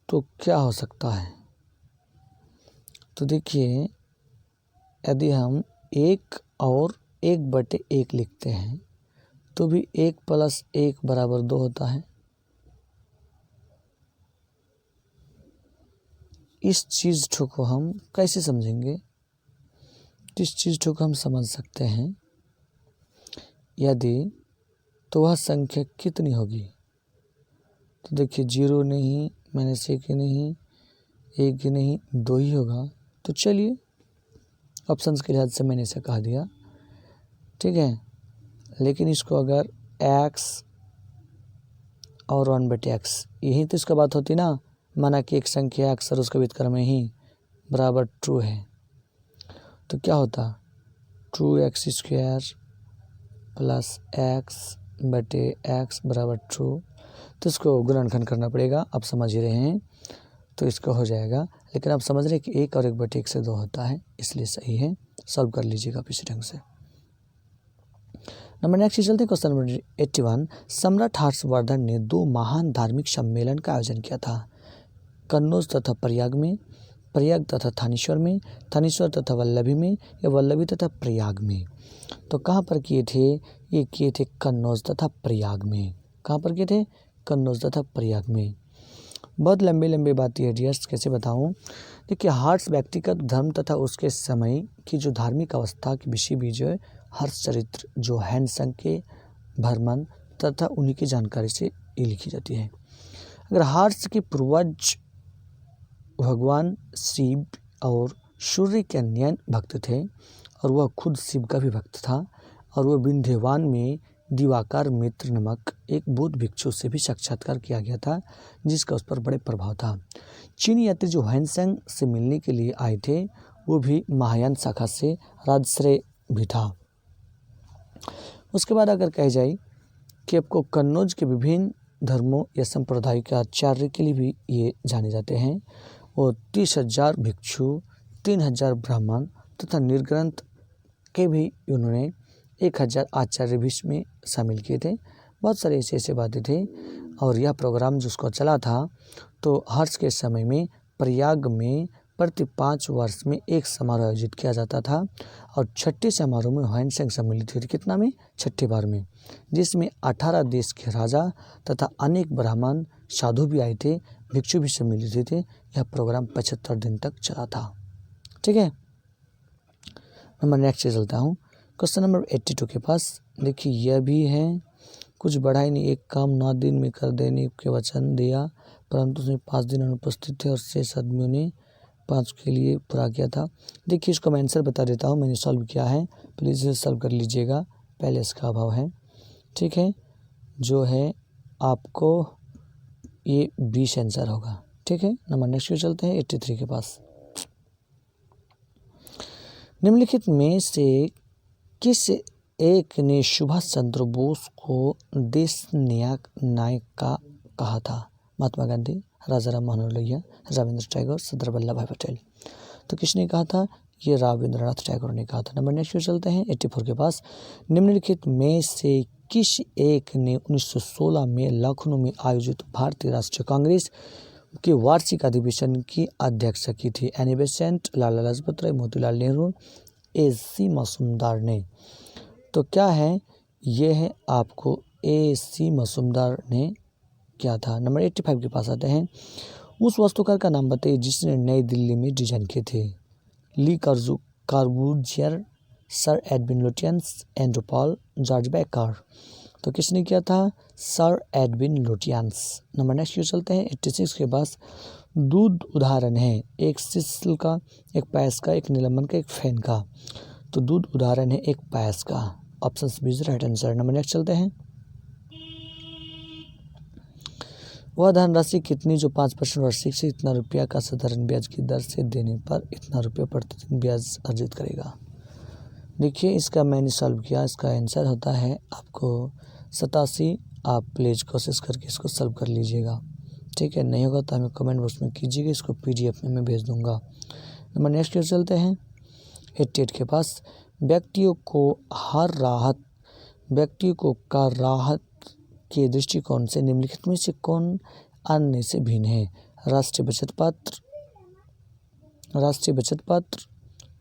Speaker 1: तो क्या हो सकता है? तो देखिए, यदि हम 1 और 1/1 लिखते हैं तो भी 1 + 1 = 2 होता है। इस चीज़ को हम कैसे समझेंगे? इस चीज़ को हम समझ सकते हैं यदि, तो वह संख्या कितनी होगी? तो देखिए 0 नहीं, -1 नहीं, 1 नहीं, 2 ही होगा। तो चलिए ऑप्शंस के लिहाज से मैंने इसे कह दिया, ठीक है। लेकिन इसको अगर x और 1/x, यही तो इसका बात होती ना, माना कि एक संख्या x और उसके व्युत्क्रम में ही बराबर ट्रू है, तो क्या होता? 2x² + x/x बराबर ट्रू। तो इसको गुणनखंड करना पड़ेगा, आप समझ ही रहे हैं, तो इसका हो जाएगा। लेकिन आप समझ रहे हैं कि 1 और 1/1 से 2 होता है, इसलिए सही है। सॉल्व कर लीजिएगा आप इसी ढंग से। नंबर नेक्स्ट चलते हैं क्वेश्चन नंबर 81। सम्राट हर्षवर्धन ने 2 महान धार्मिक सम्मेलन का आयोजन किया था, कन्नौज तथा प्रयाग में, प्रयाग तथा थानेश्वर में, थानेश्वर तथा वल्लभी में, या वल्लभी तथा प्रयाग में। तो कहाँ पर किए थे? ये किए थे कन्नौज तथा प्रयाग में। कहाँ पर किए थे? कन्नौज तथा प्रयाग में। बहुत लंबी बात है डियर्स, कैसे बताऊं? देखिए, हर्ष व्यक्तिगत धर्म तथा उसके समय की जो धार्मिक अवस्था के विषय भी जो है हर्ष चरित्र जो हैंसंग के भ्रमण तथा उन्हीं की जानकारी से ये लिखी जाती है। अगर हर्ष के पूर्वज भगवान शिव और सूर्य के अन्य भक्त थे और वह खुद शिव का भी भक्त था, और वह विंध्यवान में दिवाकर मित्र नामक एक बौद्ध भिक्षु से भी साक्षात्कार किया गया था, जिसका उस पर बड़े प्रभाव था। चीनी यात्री जो हैंसंग से मिलने के लिए आए थे, वो भी महायान शाखा से राजश्रेय भी था। उसके बाद अगर कह जाए कि आपको कन्नौज के विभिन्न धर्मों या संप्रदाय के आचार्य के लिए भी ये जाने जाते हैं, वो 30,000 भिक्षु, 3,000 ब्राह्मण तथा निर्ग्रंथ के भी उन्होंने 1,000 आचार्य भी इसमें शामिल किए थे। बहुत सारे ऐसे बातें थे। और यह प्रोग्राम जिसको चला था, तो हर्ष के समय में प्रयाग में प्रति 5 वर्ष में एक समारोह आयोजित किया जाता था, और 6ठे समारोह में हैंसंग सम्मिलित हुए थे। कितना में? 6ठे बार में, जिसमें 18 देश के राजा तथा अनेक ब्राह्मण साधु भी आए थे, भिक्षु भी सम्मिलित हुए थे। यह प्रोग्राम 75 दिन तक चला था, ठीक है। नंबर नेक्स्ट से चलता हूँ क्वेश्चन नंबर 82 के पास। देखिए, यह भी है, कुछ बढ़ा ही नहीं, एक काम 9 दिन में कर देने के वचन दिया, परंतु उसमें 5 दिन अनुपस्थित थे और 6 आदमियों ने 5 के लिए पूरा किया था। देखिए, इसको मैं आंसर बता देता हूँ, मैंने सॉल्व किया है, प्लीज़ इसे सॉल्व कर लीजिएगा। पहले इसका अभाव है, ठीक है, जो है आपको ये 20 आंसर होगा, ठीक है। नंबर नेक्स्ट पे चलते हैं 83 के पास। निम्नलिखित में से किस एक ने सुभाष चंद्र बोस को देश नायक का कहा था? महात्मा गांधी, राजा राम मनोहर लोहिया, रविंद्र टैगोर, सरदार वल्लभ भाई पटेल। तो किसने कहा था? ये रविंद्रनाथ टैगोर ने कहा था। नंबर नेक्स्ट पे चलते हैं 84 के पास। निम्नलिखित में से किस एक ने 1916 में लखनऊ में आयोजित भारतीय राष्ट्रीय कांग्रेस के वार्षिक अधिवेशन की अध्यक्षता की थी? Annie Besant, Lala Lajpat Rai, Motilal Nehru, AC Majumdar ने। तो क्या है? ये है आपको AC मजूमदार ने क्या था। नंबर 85 के पास आते हैं। उस वास्तुकार का नाम बताइए जिसने नई दिल्ली में डिजाइन किए थे? Le Corbusier, sir Edwin Lutyens, Andrew Paul, George Baker. तो किसने किया था? Sir Edwin Lutyens. Number next चलते हैं 86 के पास। दूध उदाहरण है एक सिस्ल का, एक पैस का, एक निलंबन का, एक फैन का। तो दूध उदाहरण है एक पैस का। Option b is right answer. Number next चलते हैं। वह धनराशि कितनी जो 5% वार्षिक से इतना रुपया का साधारण ब्याज की दर से देने पर इतना रुपया प्रतिदिन ब्याज अर्जित करेगा? देखिए, इसका मैंने सॉल्व किया, इसका आंसर होता है आपको 87। आप प्लीज़ कोशिश करके इसको सॉल्व कर लीजिएगा, ठीक है। नहीं होगा तो हमें कमेंट बॉक्स में कीजिएगा, इसको PDF में मैं भेज दूंगा। नंबर नेक्स्ट की ओर चलते हैं 88 के पास। व्यक्तियों का राहत के दृष्टिकोण से निम्नलिखित में से कौन अन्य से भिन्न है? राष्ट्रीय बचत पत्र, राष्ट्रीय बचत पत्र,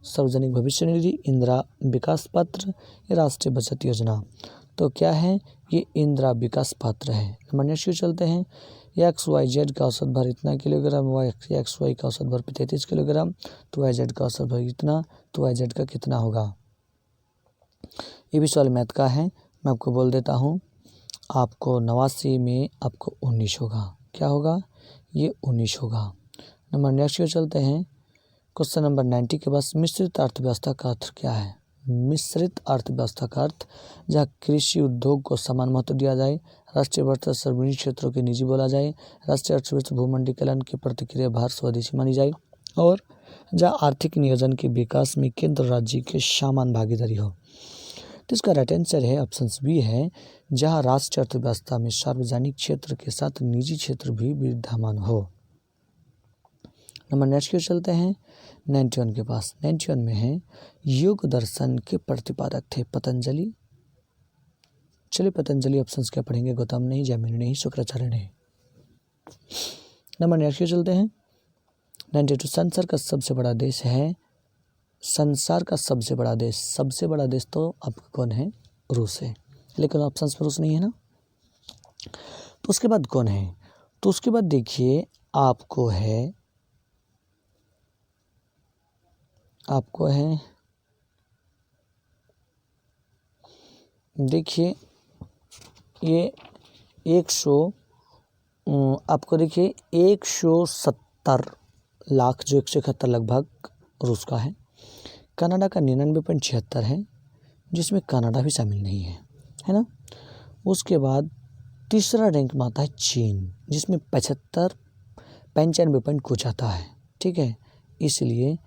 Speaker 1: सार्वजनिक भविष्य निधि, इंदिरा विकास पत्र या राष्ट्रीय बचत योजना। तो क्या है, ये इंदिरा विकास पत्र है। नंबर नेक्स्ट चलते हैं। XYZ का औसत भार इतना किलोग्राम, XY का औसत भार 33 किलोग्राम, तो YZ का औसत भार इतना, तो YZ का कितना होगा। ये भी सवाल मैथ का है, मैं आपको बोल देता हूँ। आपको 89 में आपको 19 होगा। क्या होगा, ये 19 होगा। नंबर नेक्स्ट को चलते हैं। क्वेश्चन नंबर 90 के पास मिश्रित अर्थव्यवस्था का अर्थ क्या है। मिश्रित अर्थव्यवस्था का अर्थ जहाँ कृषि उद्योग को समान महत्व दिया जाए, राष्ट्रीय अर्थव्यवस्था सार्वजनिक क्षेत्रों के निजी बोला जाए, राष्ट्रीय अर्थव्यवस्था भूमंडलीकरण की प्रतिक्रिया भार स्वदेशी मानी जाए, और जहाँ आर्थिक नियोजन के विकास में केंद्र राज्य के समान भागीदारी हो। तो इसका राइट आंसर है ऑप्शन बी है, जहाँ राष्ट्रीय अर्थव्यवस्था में सार्वजनिक क्षेत्र के साथ निजी क्षेत्र भी विद्यमान हो। नंबर नेक्स्ट क्वेश्चन चलते हैं 91 के पास। 91 में है योग दर्शन के प्रतिपादक थे पतंजलि। चलिए पतंजलि ऑप्शंस क्या पढ़ेंगे, गौतम नहीं, जैमिनी नहीं, शुक्राचार्य नहीं। नंबर नेक्स्ट चलते हैं 92। संसार का सबसे बड़ा देश है, संसार का सबसे बड़ा देश तो आपका कौन है, रूस है, लेकिन ऑप्शंस में रूस नहीं है ना। तो उसके बाद कौन है, तो उसके बाद देखिए आपको है देखिए ये 170 लाख, जो 171 लगभग रूस का है। कनाडा का 99.76 है, जिसमें कनाडा भी शामिल नहीं है ना। उसके बाद तीसरा रैंक में आता है चीन, जिसमें 95 पॉइंट कुछ आता है। ठीक है, इसलिए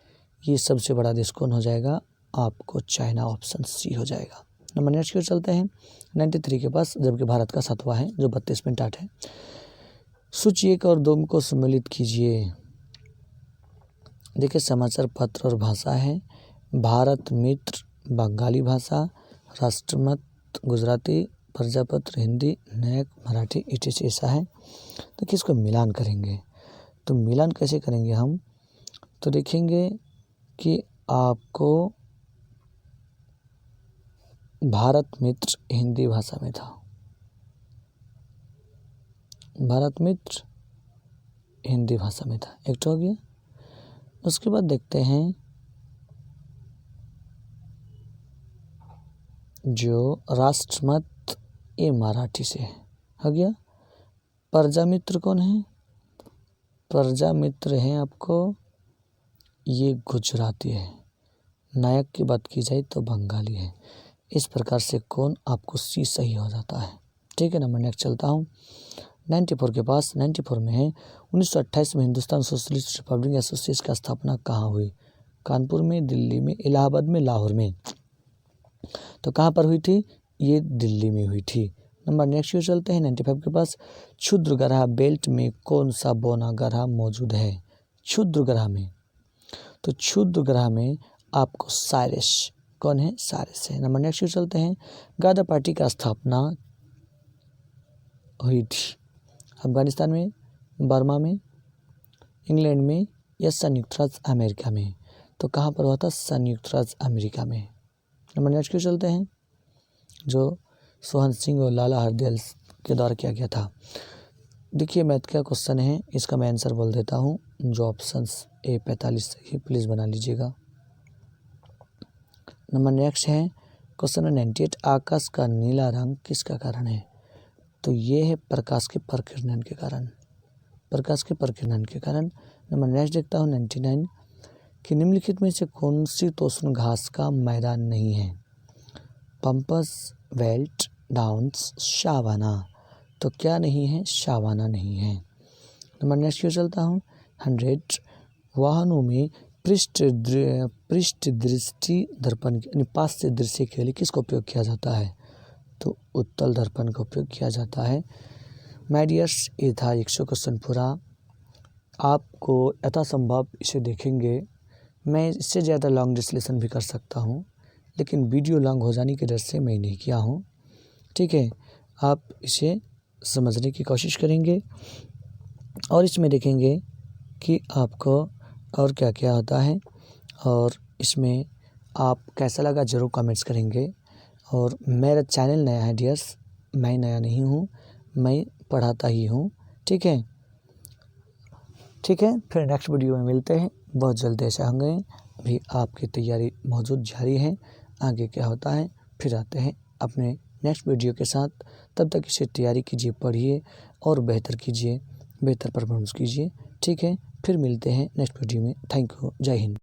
Speaker 1: ये सबसे बड़ा देश कौन हो जाएगा, आपको चाइना, ऑप्शन सी हो जाएगा। नंबर नेक्स्ट की ओर चलते हैं 93 के पास, जबकि भारत का 7वां है जो 32.8 है। सूची 1 और 2 को सम्मिलित कीजिए। देखिए समाचार पत्र और भाषा है, भारत मित्र बंगाली भाषा, राष्ट्रमत गुजराती, प्रजापत्र हिंदी, नायक मराठी, etc ऐसा है। तो किसको मिलान करेंगे, तो मिलान कैसे करेंगे हम, तो देखेंगे कि आपको भारत मित्र हिंदी भाषा में था, भारत मित्र हिंदी भाषा में था, एक तो हो गया। उसके बाद देखते हैं जो राष्ट्रमत, ये मराठी से है, हो गया। प्रजामित्र कौन है, प्रजामित्र हैं आपको ये गुजराती है। नायक की बात की जाए तो बंगाली है। इस प्रकार से कौन आपको सी सही हो जाता है। ठीक है, नंबर नेक्स्ट चलता हूँ 94 के पास। 94 में है 1928 में हिंदुस्तान सोशलिस्ट रिपब्लिक एसोसिएशन की स्थापना कहाँ हुई, कानपुर में, दिल्ली में, इलाहाबाद में, लाहौर में। तो कहाँ पर हुई थी, ये दिल्ली में हुई थी। नंबर नेक्स्ट की ओर चलते हैं 95 के पास। क्षुद्र ग्रह बेल्ट में कौन सा बौना ग्रह मौजूद है, क्षुद्र ग्रह में, तो क्षुद्र ग्रह में आपको साइरस, कौन है, साइरस है। नंबर नेक्स्ट की ओर चलते हैं गदर पार्टी का स्थापना हुई थी अफगानिस्तान में, बर्मा में, इंग्लैंड में या संयुक्त राज्य अमेरिका में। तो कहाँ पर हुआ था, संयुक्त राज्य अमेरिका में। नंबर नेक्स्ट क्यों चलते हैं जो सोहन सिंह और लाला हरदयाल के द्वारा किया गया था। देखिए मैथ का क्वेश्चन है, इसका मैं आंसर बोल देता हूँ, जो ऑप्शंस A 45 सही प्लीज़ बना लीजिएगा। नंबर नेक्स्ट है क्वेश्चन नंबर 98। आकाश का नीला रंग किसका कारण है, तो ये है प्रकाश के प्रकीर्णन के कारण, प्रकाश के प्रकीर्णन के कारण। नंबर नेक्स्ट देखता हूँ 99 कि निम्नलिखित में से कौन सी तोषण घास का मैदान नहीं है, पंपस, वेल्ट, डाउन्स, शावाना। तो क्या नहीं है, शावाना नहीं है। नंबर नेक्स्ट क्यों चलता हूँ 100। वाहनों में पृष्ठ दृष्टि दर्पण यानी पास से दृश्य के लिए किसका उपयोग किया जाता है, तो उत्तल दर्पण का उपयोग किया जाता है। माय डियर्स, ये था 100 क्वेश्चन पूरा। आपको यथासंभव इसे देखेंगे, मैं इससे ज़्यादा लॉन्ग डिस्कशन भी कर सकता हूँ, लेकिन वीडियो लॉन्ग हो जाने के डर से मैं नहीं किया हूँ। ठीक है, आप इसे समझने की कोशिश करेंगे और इसमें देखेंगे कि आपको और क्या क्या होता है, और इसमें आप कैसा लगा ज़रूर कमेंट्स करेंगे। और मेरा चैनल नया है डियर्स, मैं नया नहीं हूँ, मैं पढ़ाता ही हूँ। ठीक है, फिर नेक्स्ट वीडियो में मिलते हैं, बहुत जल्द ऐसा होंगे। अभी आपकी तैयारी मौजूद जारी है, आगे क्या होता है फिर आते हैं अपने नेक्स्ट वीडियो के साथ। तब तक इसे तैयारी कीजिए, पढ़िए और बेहतर कीजिए, बेहतर परफॉर्मेंस कीजिए। ठीक है, फिर मिलते हैं नेक्स्ट वीडियो में। थैंक यू, जय हिंद।